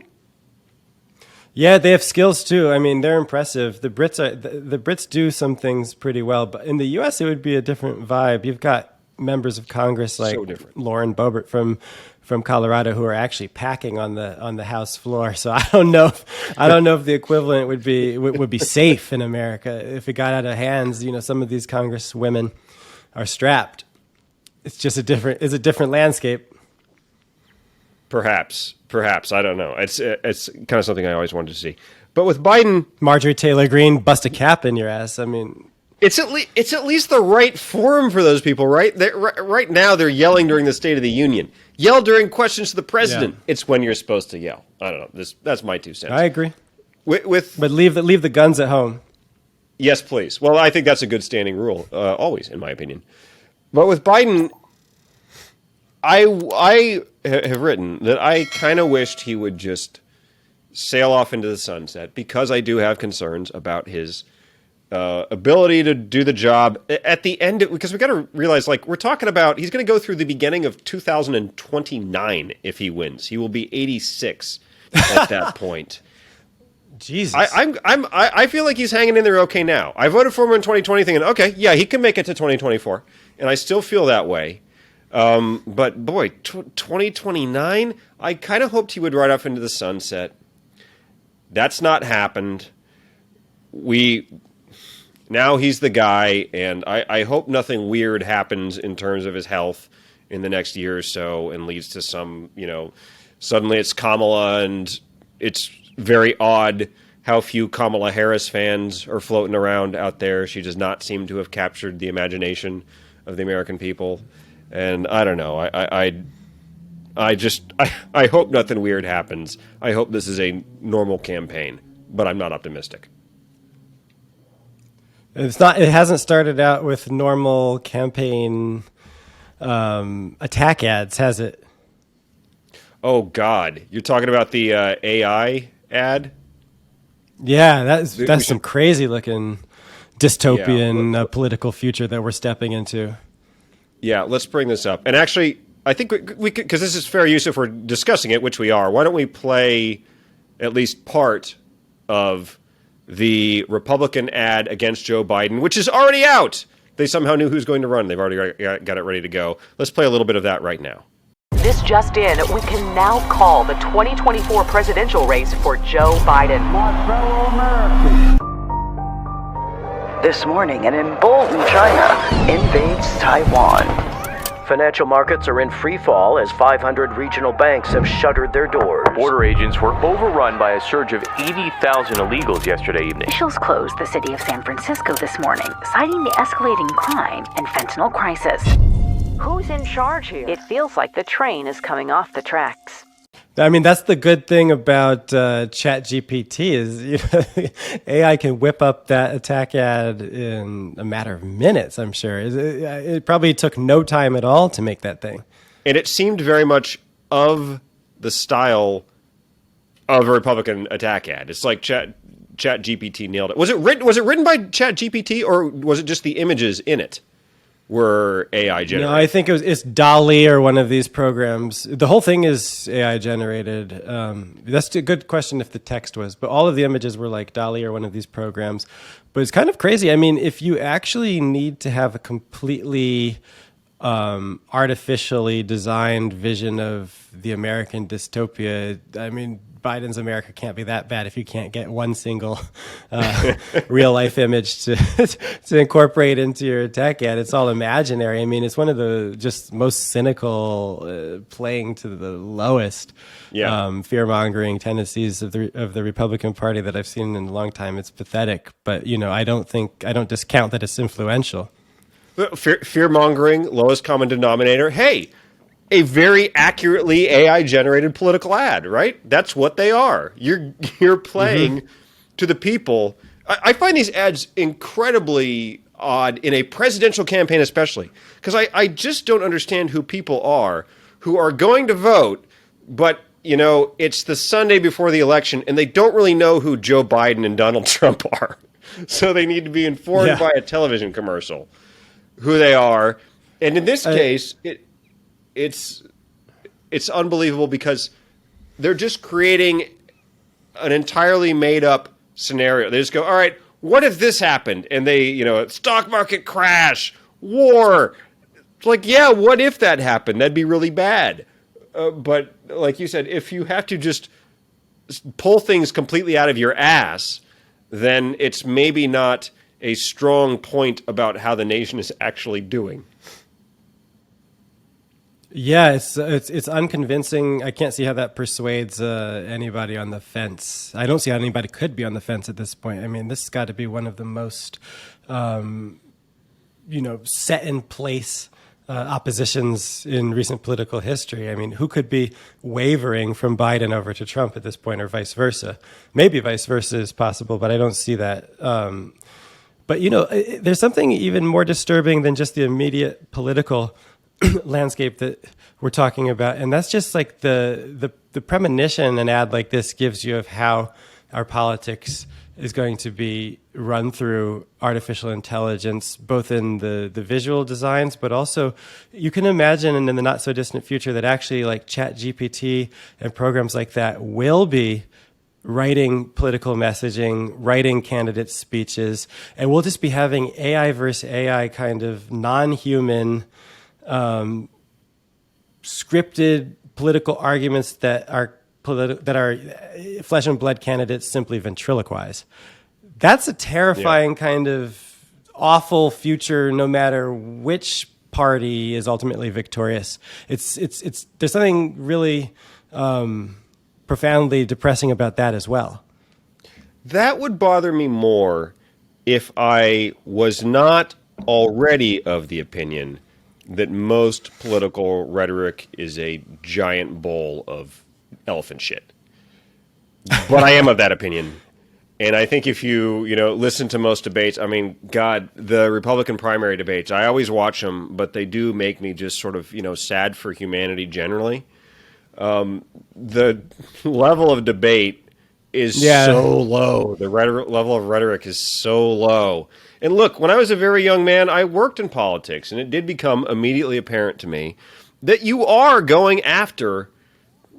Yeah, they have skills too. I mean, they're impressive. The Brits do some things pretty well, but in the U.S. it would be a different vibe. You've got members of Congress like Lauren Boebert from Colorado who are actually packing on the House floor. So I don't know if the equivalent would be safe in America if it got out of hands. Some of these Congress women are strapped. It's just a different landscape. Perhaps I don't know. It's kind of something I always wanted to see. But with Biden, Marjorie Taylor Greene, bust a cap in your ass. I mean, it's at least the right forum for those people, right? Right now they're yelling during the State of the Union. Yell during questions to the president. Yeah. It's when you're supposed to yell. I don't know. That's my 2 cents. I agree. But leave the guns at home. Yes, please. Well, I think that's a good standing rule, always, in my opinion. But with Biden, I have written that I kind of wished he would just sail off into the sunset, because I do have concerns about his ability to do the job at the end, because we got to realize, like, we're talking about, he's going to go through the beginning of 2029 if he wins. He will be 86 at that point. Jesus, I feel like he's hanging in there okay now. I voted for him in 2020, thinking, okay, yeah, he can make it to 2024, and I still feel that way. But boy, 2029, I kind of hoped he would ride off into the sunset. That's not happened. Now he's the guy, and I hope nothing weird happens in terms of his health in the next year or so and leads to some, suddenly it's Kamala, and it's very odd how few Kamala Harris fans are floating around out there. She does not seem to have captured the imagination of the American people. And I don't know. I hope nothing weird happens. I hope this is a normal campaign, but I'm not optimistic. It's not. It hasn't started out with normal campaign attack ads, has it? Oh God, you're talking about the AI ad? Yeah, that's some crazy looking dystopian political future that we're stepping into. Yeah, let's bring this up. And actually, I think we could, because this is fair use if we're discussing it, which we are. Why don't we play at least part of the Republican ad against Joe Biden, which is already out. They somehow knew who's going to run. They've already got it ready to go. Let's play a little bit of that right now. This just in, we can now call the 2024 presidential race for Joe Biden. My fellow Americans. This morning, an emboldened China invades Taiwan. Financial markets are in free fall as 500 regional banks have shuttered their doors. Border agents were overrun by a surge of 80,000 illegals yesterday evening. Officials closed the city of San Francisco this morning, citing the escalating crime and fentanyl crisis. Who's in charge here? It feels like the train is coming off the tracks. I mean, that's the good thing about ChatGPT is AI can whip up that attack ad in a matter of minutes, I'm sure. It probably took no time at all to make that thing. And it seemed very much of the style of a Republican attack ad. It's like ChatGPT nailed it. Was it written by ChatGPT, or was it just the images in it were AI generated? No, I think it's DALL-E or one of these programs. The whole thing is AI generated. That's a good question if the text was, but all of the images were like DALL-E or one of these programs. But it's kind of crazy. I mean, if you actually need to have a completely artificially designed vision of the American dystopia, I mean, Biden's America can't be that bad if you can't get one single real life image to incorporate into your attack ad. It's all imaginary. I mean, it's one of the just most cynical, playing to the lowest fear mongering tendencies of the Republican Party that I've seen in a long time. It's pathetic, but I don't discount that it's influential. Fear mongering, lowest common denominator. Hey, a very accurately AI generated political ad, right? That's what they are. You're playing to the people. I find these ads incredibly odd in a presidential campaign, especially because I just don't understand who people are who are going to vote, but it's the Sunday before the election and they don't really know who Joe Biden and Donald Trump are. So they need to be informed by a television commercial who they are. And in this case, it's unbelievable because they're just creating an entirely made up scenario. They just go, all right, what if this happened? And they, stock market crash, war. It's like, yeah, what if that happened? That'd be really bad. But like you said, if you have to just pull things completely out of your ass, then it's maybe not a strong point about how the nation is actually doing. Yeah, it's unconvincing. I can't see how that persuades anybody on the fence. I don't see how anybody could be on the fence at this point. I mean, this has got to be one of the most, set in place oppositions in recent political history. I mean, who could be wavering from Biden over to Trump at this point, or vice versa? Maybe vice versa is possible, but I don't see that. But there's something even more disturbing than just the immediate political landscape that we're talking about, and that's just like the premonition an ad like this gives you of how our politics is going to be run through artificial intelligence, both in the visual designs, but also you can imagine in the not so distant future that actually like ChatGPT and programs like that will be writing political messaging, writing candidate speeches, and we'll just be having AI versus AI kind of non-human scripted political arguments that are flesh and blood candidates simply ventriloquize. That's a terrifying kind of awful future, no matter which party is ultimately victorious. It's there's something really profoundly depressing about that as well. That would bother me more if I was not already of the opinion that most political rhetoric is a giant bowl of elephant shit. But I am of that opinion. And I think if you listen to most debates, I mean, God, the Republican primary debates, I always watch them, but they do make me just sort of, sad for humanity generally. The level of debate is so low. The level of rhetoric is so low. And look, when I was a very young man, I worked in politics, and it did become immediately apparent to me that you are going after,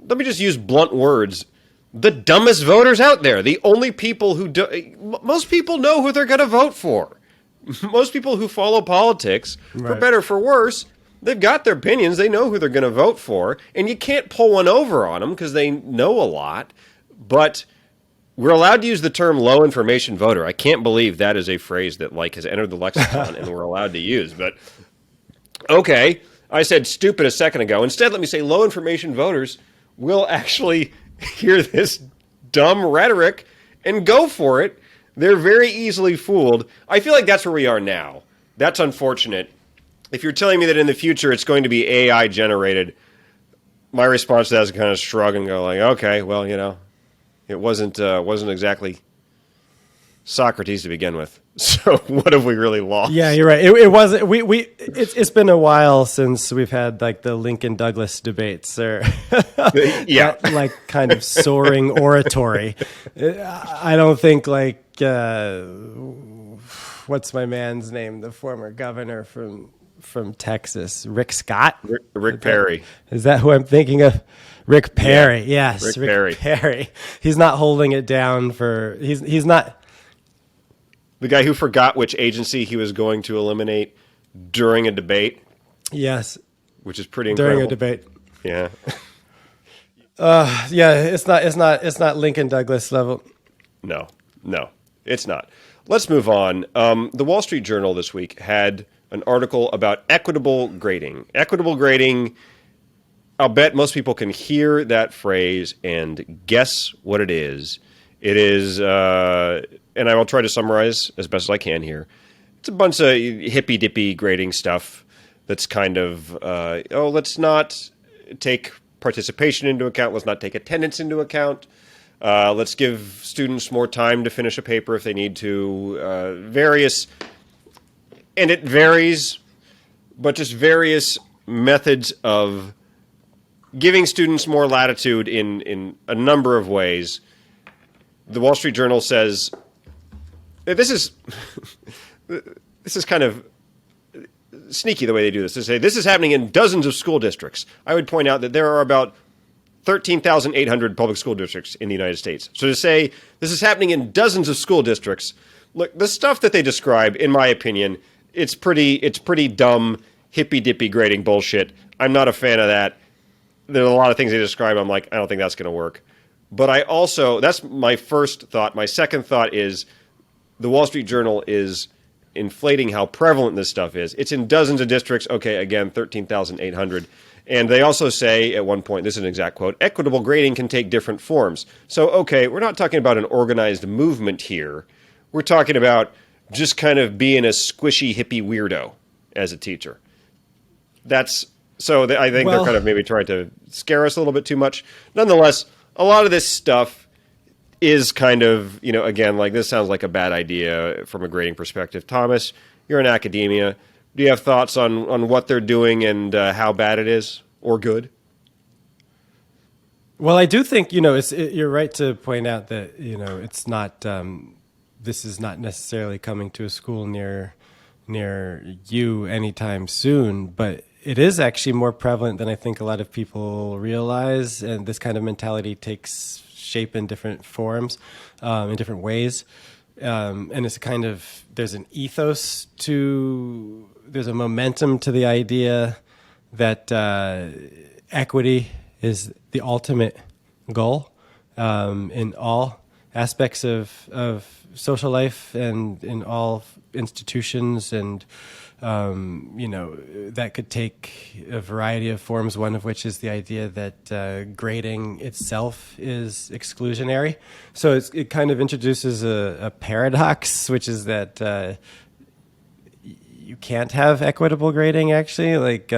let me just use blunt words, the dumbest voters out there. The only people who most people know who they're going to vote for. Most people who follow politics, for better or for worse, they've got their opinions. They know who they're going to vote for, and you can't pull one over on them because they know a lot. But we're allowed to use the term low information voter. I can't believe that is a phrase that has entered the lexicon and we're allowed to use. But okay, I said stupid a second ago. Instead, let me say low information voters will actually hear this dumb rhetoric and go for it. They're very easily fooled. I feel like that's where we are now. That's unfortunate. If you're telling me that in the future it's going to be AI generated, my response to that is kind of shrug and go like, okay, well, it wasn't exactly Socrates to begin with. So what have we really lost? Yeah, you're right. It wasn't. It's been a while since we've had like the Lincoln Douglas debates or that, like kind of soaring oratory. I don't think like what's my man's name? The former governor from Texas, Rick Scott. Rick Perry. Is that who I'm thinking of? Rick Perry. Yeah. Yes, Rick Perry. He's not holding it down for. He's not. The guy who forgot which agency he was going to eliminate during a debate. Yes. Which is pretty incredible. During a debate. Yeah. Yeah, it's not Lincoln Douglas level. No, it's not. Let's move on. The Wall Street Journal this week had an article about equitable grading. Equitable grading, I'll bet most people can hear that phrase and guess what it is. It is, and I will try to summarize as best as I can here. It's a bunch of hippy-dippy grading stuff that's kind of, let's not take participation into account. Let's not take attendance into account. Let's give students more time to finish a paper if they need to. Various, and it varies, but just various methods of giving students more latitude in a number of ways. The Wall Street Journal says this is kind of sneaky the way they do this. They say this is happening in dozens of school districts. I would point out that there are about 13,800 public school districts in the United States. So to say this is happening in dozens of school districts, look, the stuff that they describe, in my opinion, it's pretty dumb, hippy-dippy grading bullshit. I'm not a fan of that. There are a lot of things they describe. I'm like, I don't think that's going to work. But I also, that's my first thought. My second thought is the Wall Street Journal is inflating how prevalent this stuff is. It's in dozens of districts. Okay, again, 13,800. And they also say at one point, this is an exact quote, equitable grading can take different forms. So, okay, we're not talking about an organized movement here. We're talking about just kind of being a squishy hippie weirdo as a teacher. I think they're kind of maybe trying to scare us a little bit too much. Nonetheless, a lot of this stuff is kind of, again, like this sounds like a bad idea from a grading perspective. Thomas, you're in academia. Do you have thoughts on what they're doing and how bad it is or good? Well, I do think, you're right to point out that, it's not, this is not necessarily coming to a school near you anytime soon, but it is actually more prevalent than I think a lot of people realize, and this kind of mentality takes shape in different forms, in different ways, and it's kind of, there's an ethos to, there's a momentum to the idea that equity is the ultimate goal in all aspects of social life and in all institutions, and that could take a variety of forms, one of which is the idea that grading itself is exclusionary. So it kind of introduces a paradox, which is that you can't have equitable grading, actually. Like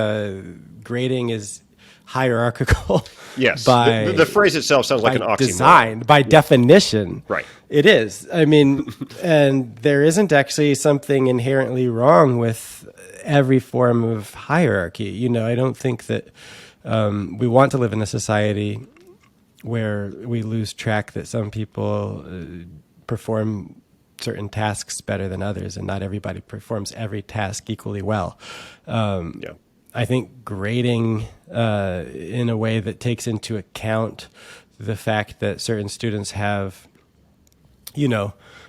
grading is hierarchical. Yes. By the phrase itself sounds like an oxymoron. Design, by definition. Right. It is. I mean, and there isn't actually something inherently wrong with every form of hierarchy. I don't think that we want to live in a society where we lose track that some people perform certain tasks better than others, and not everybody performs every task equally well. I think grading in a way that takes into account the fact that certain students have,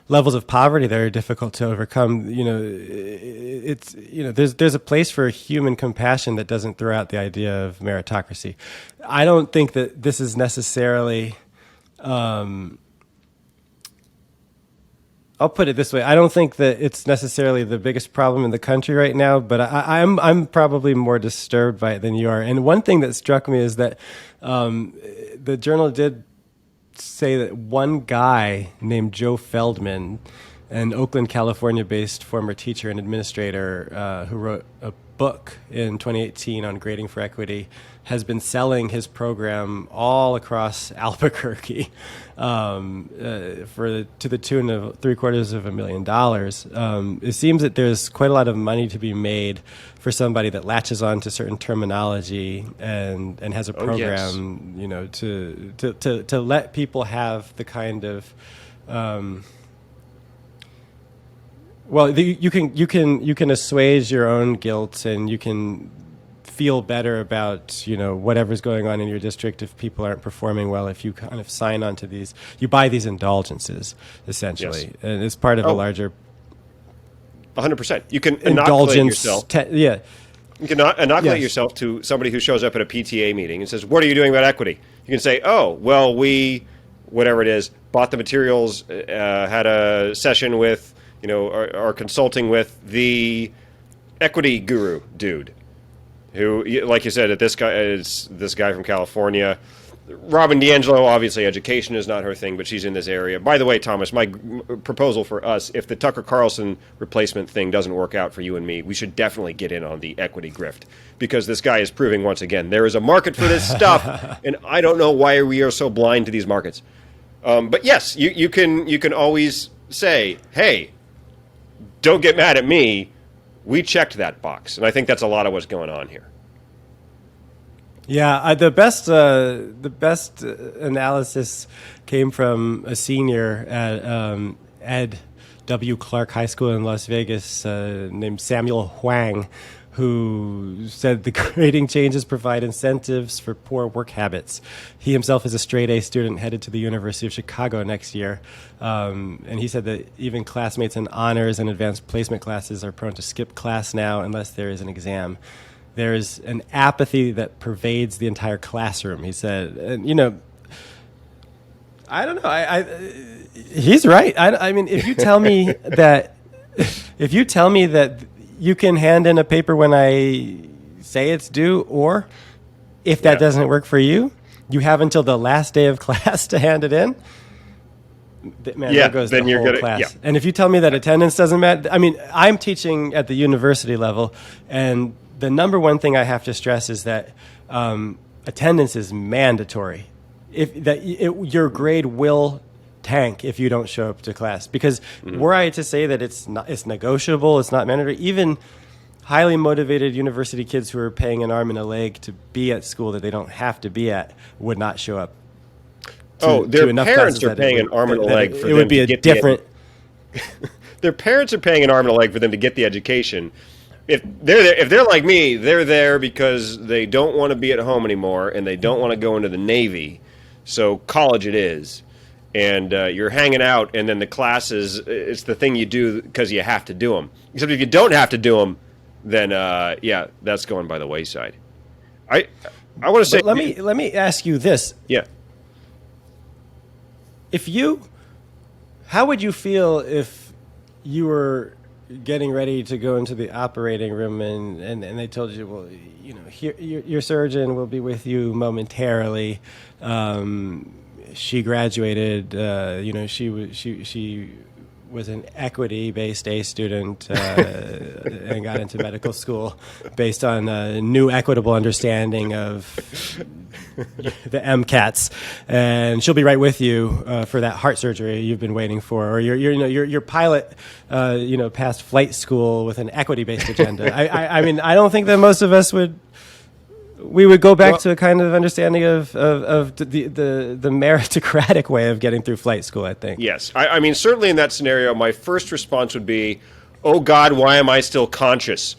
levels of poverty that are difficult to overcome. There's a place for human compassion that doesn't throw out the idea of meritocracy. I don't think that this is necessarily. I'll put it this way. I don't think that it's necessarily the biggest problem in the country right now, but I'm probably more disturbed by it than you are. And one thing that struck me is that the journal did say that one guy named Joe Feldman, an Oakland, California-based former teacher and administrator who wrote a book in 2018 on grading for equity, has been selling his program all across Albuquerque to the tune of $750,000. It seems that there's quite a lot of money to be made for somebody that latches on to certain terminology and has a program, to let people have the kind of you can assuage your own guilt, and you can feel better about whatever's going on in your district if people aren't performing well, if you kind of sign on to these, you buy these indulgences essentially. Yes. And it's part of a larger 100%. You can inoculate yourself. You can inoculate yourself to somebody who shows up at a PTA meeting and says, "What are you doing about equity?" You can say, "Oh, well, we, whatever it is, bought the materials, had a session with, are consulting with the equity guru dude, who, like you said, this guy from California." Robin DiAngelo, obviously education is not her thing, but she's in this area. By the way, Thomas, my proposal for us, if the Tucker Carlson replacement thing doesn't work out for you and me, we should definitely get in on the equity grift, because this guy is proving once again there is a market for this stuff, and I don't know why we are so blind to these markets. But yes, you can always say, "Hey, don't get mad at me. We checked that box," and I think that's a lot of what's going on here. Yeah, the best analysis came from a senior at Ed W. Clark High School in Las Vegas named Samuel Huang, who said the grading changes provide incentives for poor work habits. He himself is a straight-A student headed to the University of Chicago next year. And he said that even classmates in honors and advanced placement classes are prone to skip class now unless there is an exam. There is an apathy that pervades the entire classroom, he said. And, I don't know. He's right. I mean, if you tell me that you can hand in a paper when I say it's due, or if that doesn't work for you, you have until the last day of class to hand it in. Man, there goes then the you're whole gonna, class. yeah. And if you tell me that attendance doesn't matter, I mean, I'm teaching at the university level, and the number one thing I have to stress is that attendance is mandatory. Your grade will tank if you don't show up to class. Because were I to say that it's negotiable, it's not mandatory, even highly motivated university kids who are paying an arm and a leg to be at school that they don't have to be at would not show up. Their parents are paying an arm and a leg for them to get their parents are paying an arm and a leg for them to get the education. If they're like me, they're there because they don't want to be at home anymore and they don't want to go into the Navy. So college it is. And you're hanging out, and then the classes, it's the thing you do because you have to do them. Except if you don't have to do them, then, that's going by the wayside. I want to say... Let me ask you this. Yeah. How would you feel if you were getting ready to go into the operating room and they told you, well, here, your surgeon will be with you momentarily. She graduated. She was an equity-based A student and got into medical school based on a new equitable understanding of the MCATs, and she'll be right with you for that heart surgery you've been waiting for, or your pilot, passed flight school with an equity-based agenda. I mean, I don't think that most of us would go back to a kind of understanding of the meritocratic way of getting through flight school, I think. Yes. I mean, certainly in that scenario, my first response would be, oh, God, why am I still conscious?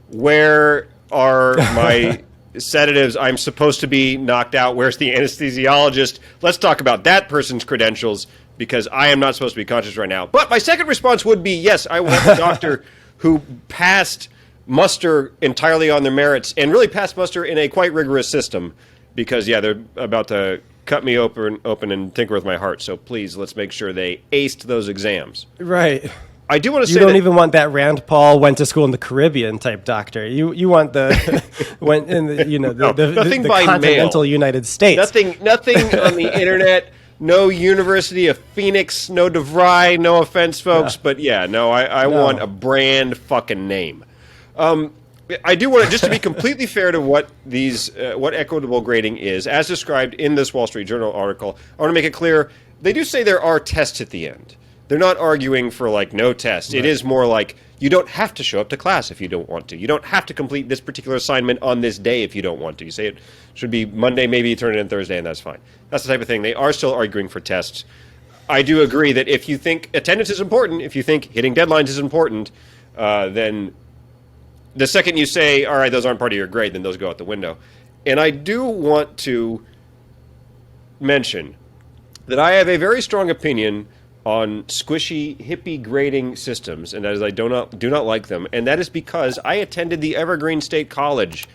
Where are my sedatives? I'm supposed to be knocked out. Where's the anesthesiologist? Let's talk about that person's credentials, because I am not supposed to be conscious right now. But my second response would be, yes, I want a doctor who passed muster entirely on their merits, and really passed muster in a quite rigorous system, because they're about to cut me open and tinker with my heart. So please, let's make sure they aced those exams. Right. I do want to say you don't even want that Rand Paul went to school in the Caribbean type doctor. You want the the continental mail. United States. Nothing on the internet. No University of Phoenix. No DeVry. No offense, folks, but I want a brand fucking name. I do want to, just to be completely fair to what what equitable grading is, as described in this Wall Street Journal article, I want to make it clear, they do say there are tests at the end. They're not arguing for, like, no test. Right. It is more like, you don't have to show up to class if you don't want to. You don't have to complete this particular assignment on this day if you don't want to. You say it should be Monday, maybe you turn it in Thursday, and that's fine. That's the type of thing. They are still arguing for tests. I do agree that if you think attendance is important, if you think hitting deadlines is important, then the second you say, all right, those aren't part of your grade, then those go out the window. And I do want to mention that I have a very strong opinion on squishy, hippie grading systems, and that is I do not like them. And that is because I attended the Evergreen State College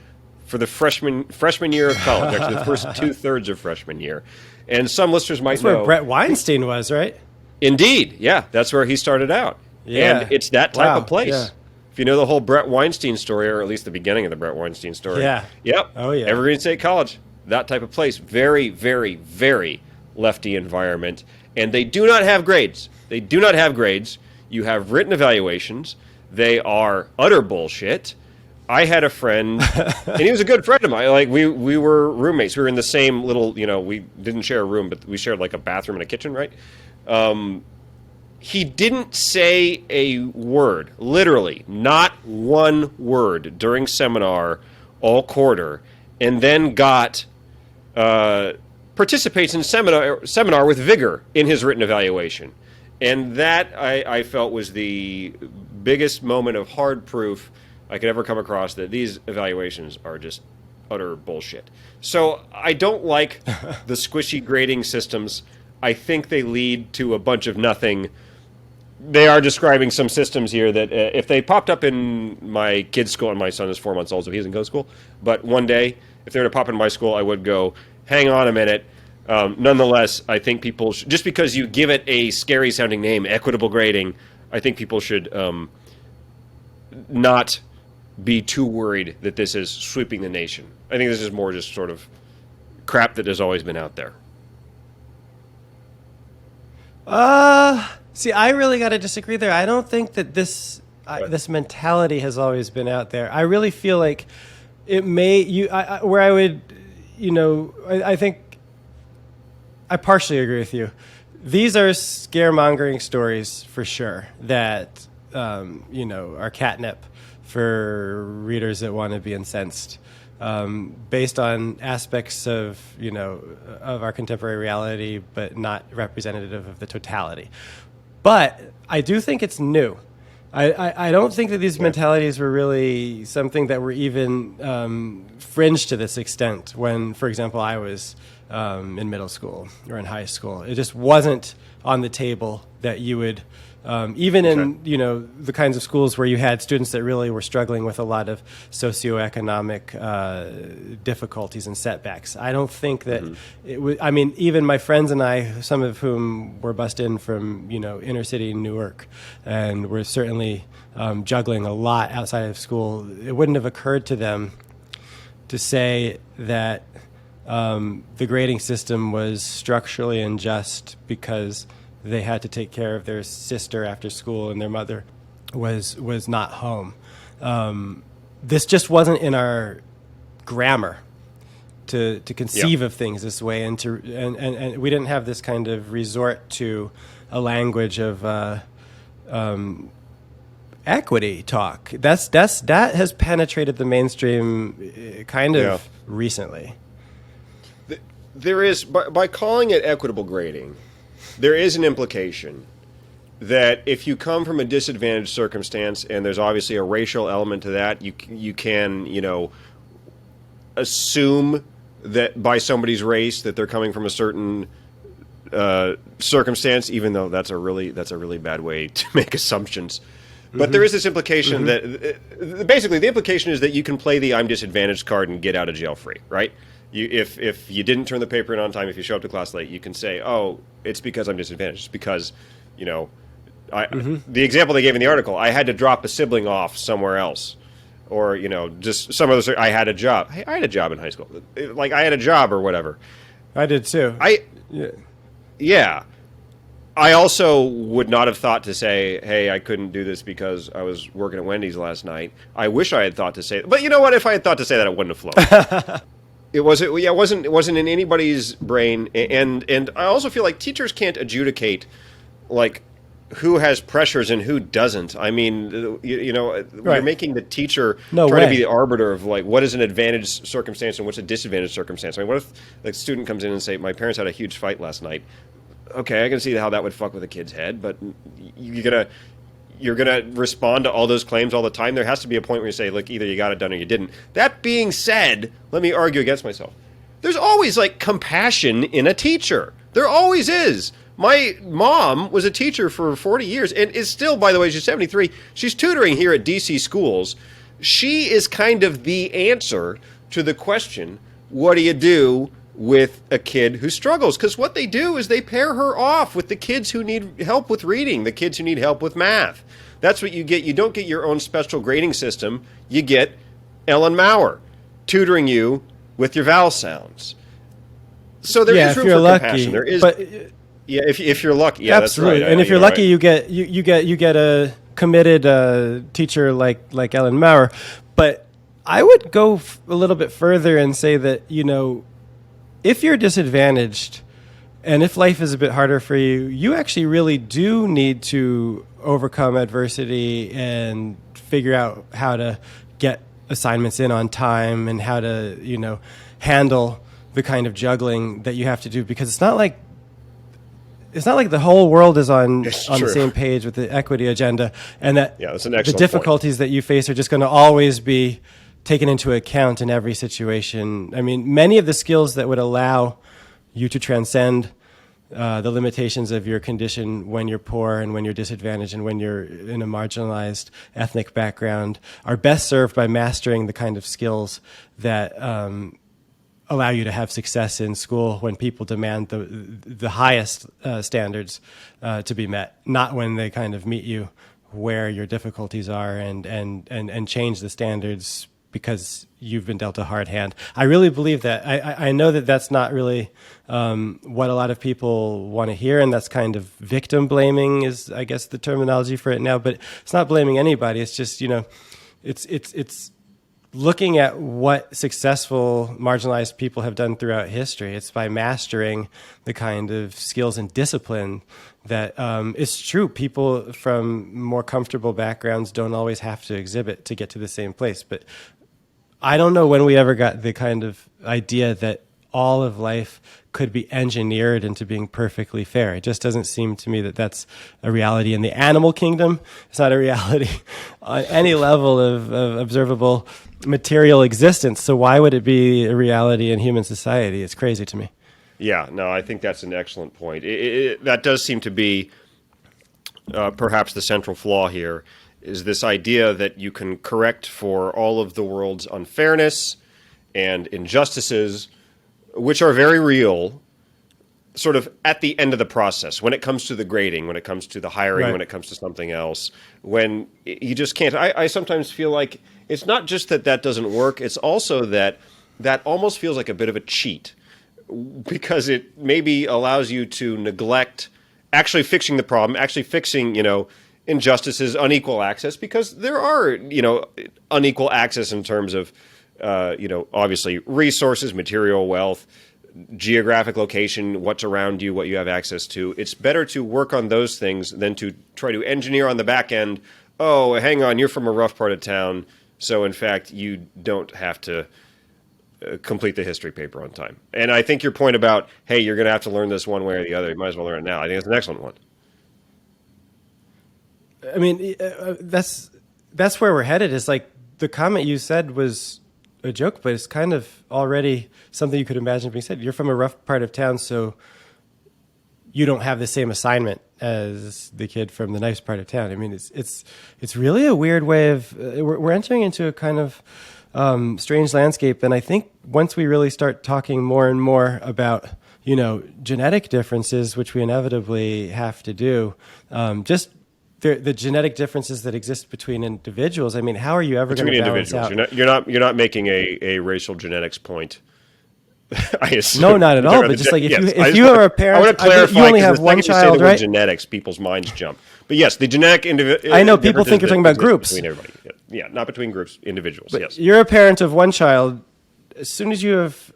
for the freshman year of college, actually the first 2/3 of freshman year. And some listeners might know. That's where Brett Weinstein was, right? Indeed, yeah. That's where he started out. Yeah. And it's that type of place. Yeah. If you know the whole Brett Weinstein story, or at least the beginning of the Brett Weinstein story. Yeah. Yep. Oh, yeah. Evergreen State College, that type of place. Very, very, very lefty environment. And they do not have grades. They do not have grades. You have written evaluations. They are utter bullshit. I had a friend, and he was a good friend of mine. Like, we were roommates. We were in the same little, we didn't share a room, but we shared, like, a bathroom and a kitchen, right? He didn't say a word, literally, not one word during seminar all quarter, and then participates in seminar with vigor in his written evaluation. And that, I felt, was the biggest moment of hard proof I could ever come across that these evaluations are just utter bullshit. So I don't like the squishy grading systems. I think they lead to a bunch of nothing. They are describing some systems here that if they popped up in my kid's school, and my son is 4 months old, so he doesn't go to school, but one day, if they were to pop in my school, I would go, hang on a minute. Nonetheless, I think people, just because you give it a scary-sounding name, equitable grading, I think people should not be too worried that this is sweeping the nation. I think this is more just sort of crap that has always been out there. See, I really got to disagree there. I don't think that this mentality has always been out there. I really feel like it may, I think I partially agree with you. These are scaremongering stories for sure that, are catnip for readers that want to be incensed, based on aspects of our contemporary reality, but not representative of the totality. But I do think it's new. I don't think that these mentalities were really something that were even fringe to this extent when, for example, I was in middle school or in high school. It just wasn't on the table that you would, even in the kinds of schools where you had students that really were struggling with a lot of socioeconomic difficulties and setbacks. I don't think that it was. I mean, even my friends and I, some of whom were bussed in from inner city Newark, and were certainly juggling a lot outside of school. It wouldn't have occurred to them to say that the grading system was structurally unjust because they had to take care of their sister after school and their mother was not home. This just wasn't in our grammar to conceive of things this way, and we didn't have this kind of resort to a language of equity talk. That has penetrated the mainstream kind of recently. There is, by calling it equitable grading, there is an implication that if you come from a disadvantaged circumstance, and there's obviously a racial element to that, you can assume that by somebody's race that they're coming from a certain circumstance, even though that's a really bad way to make assumptions. But there is this implication that basically the implication is that you can play the I'm disadvantaged card and get out of jail free, right? If you didn't turn the paper in on time, if you show up to class late, you can say, "Oh, it's because I'm disadvantaged." It's because, the example they gave in the article, I had to drop a sibling off somewhere else, or just some other. I had a job. I had a job in high school. Like I had a job or whatever. I did too. Yeah. I also would not have thought to say, "Hey, I couldn't do this because I was working at Wendy's last night." I wish I had thought to say, but you know what? If I had thought to say that, it wouldn't have flown. It wasn't in anybody's brain, and I also feel like teachers can't adjudicate like who has pressures and who doesn't. I mean, you're making the teacher try to be the arbiter of like what is an advantage circumstance and what's a disadvantage circumstance. I mean, what if the student comes in and say, "My parents had a huge fight last night." Okay, I can see how that would fuck with a kid's head, but you're gonna respond to all those claims all the time. There has to be a point where you say, "Look, either you got it done or you didn't." That being said, let me argue against myself. There's always like compassion in a teacher. There always is. My mom was a teacher for 40 years and is still, by the way, she's 73. She's tutoring here at DC schools. She is kind of the answer to the question, what do you do with a kid who struggles? Because what they do is they pair her off with the kids who need help with reading, the kids who need help with math. That's what you get. You don't get your own special grading system. You get Ellen Maurer tutoring you with your vowel sounds. So there is room for compassion. There is... Yeah, if you're lucky, yeah, absolutely. That's right. And if you're lucky, you get a committed teacher like Ellen Maurer. But I would go a little bit further and say that if you're disadvantaged, and if life is a bit harder for you, you actually really do need to overcome adversity and figure out how to get assignments in on time and how to handle the kind of juggling that you have to do, because it's not like the whole world is on the same page with the equity agenda, and that that's an the excellent difficulties that you face are just going to always be taken into account in every situation. I mean, many of the skills that would allow you to transcend the limitations of your condition when you're poor and when you're disadvantaged and when you're in a marginalized ethnic background are best served by mastering the kind of skills that allow you to have success in school when people demand the highest standards to be met, not when they kind of meet you where your difficulties are and change the standards because you've been dealt a hard hand. I really believe that. I know that that's not really what a lot of people want to hear, and that's kind of victim blaming is, I guess, the terminology for it now. But it's not blaming anybody. It's just, it's looking at what successful marginalized people have done throughout history. It's by mastering the kind of skills and discipline that it's true. People from more comfortable backgrounds don't always have to exhibit to get to the same place. But I don't know when we ever got the kind of idea that all of life could be engineered into being perfectly fair. It just doesn't seem to me that that's a reality in the animal kingdom. It's not a reality on any level of observable material existence. So why would it be a reality in human society? It's crazy to me. Yeah, no, I think that's an excellent point. That does seem to be perhaps the central flaw here, is this idea that you can correct for all of the world's unfairness and injustices, which are very real, sort of at the end of the process, when it comes to the grading, when it comes to the hiring, when it comes to something else, when you just can't. I sometimes feel like it's not just that doesn't work, it's also that almost feels like a bit of a cheat, because it maybe allows you to neglect actually fixing the problem, actually fixing, injustices, unequal access, because there are, unequal access in terms of, obviously resources, material wealth, geographic location, what's around you, what you have access to. It's better to work on those things than to try to engineer on the back end. Oh, hang on, you're from a rough part of town, so in fact you don't have to complete the history paper on time. And I think your point about, hey, you're going to have to learn this one way or the other, you might as well learn it now. I think that's an excellent one. I mean, that's where we're headed. It's like the comment you said was a joke, but it's kind of already something you could imagine being said. You're from a rough part of town, so you don't have the same assignment as the kid from the nice part of town. I mean, it's really a weird way of we're entering into a kind of strange landscape. And I think once we really start talking more and more about genetic differences, which we inevitably have to do, just the genetic differences that exist between individuals. I mean, how are you ever going to balance out? You're not making a racial genetics point I assume. No, not at all. But just like if you are a parent, I want to clarify. You only have one child, right? Genetics, people's minds jump. But yes, the genetic I know people think you're talking about groups. Between everybody. Yeah, not between groups, individuals. But yes. You're a parent of one child. As soon as you have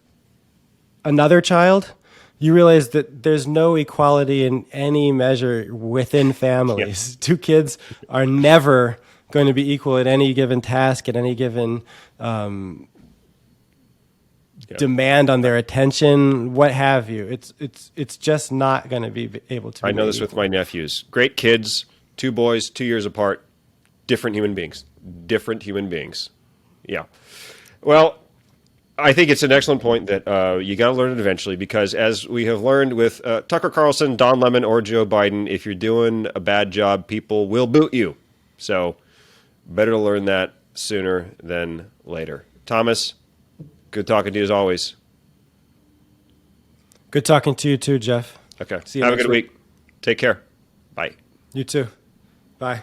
another child, you realize that there's no equality in any measure within families. Two kids are never going to be equal at any given task, at any given demand on their attention, what have you. It's just not going to be able to. I know this with my nephews. Great kids, 2 boys, 2 years apart, different human beings. Different human beings. Yeah. Well, I think it's an excellent point that you got to learn it eventually, because as we have learned with Tucker Carlson, Don Lemon, or Joe Biden, if you're doing a bad job, people will boot you. So better to learn that sooner than later. Thomas, good talking to you as always. Good talking to you too, Jeff. Okay. See you Have a next good week. Take care. Bye. You too. Bye.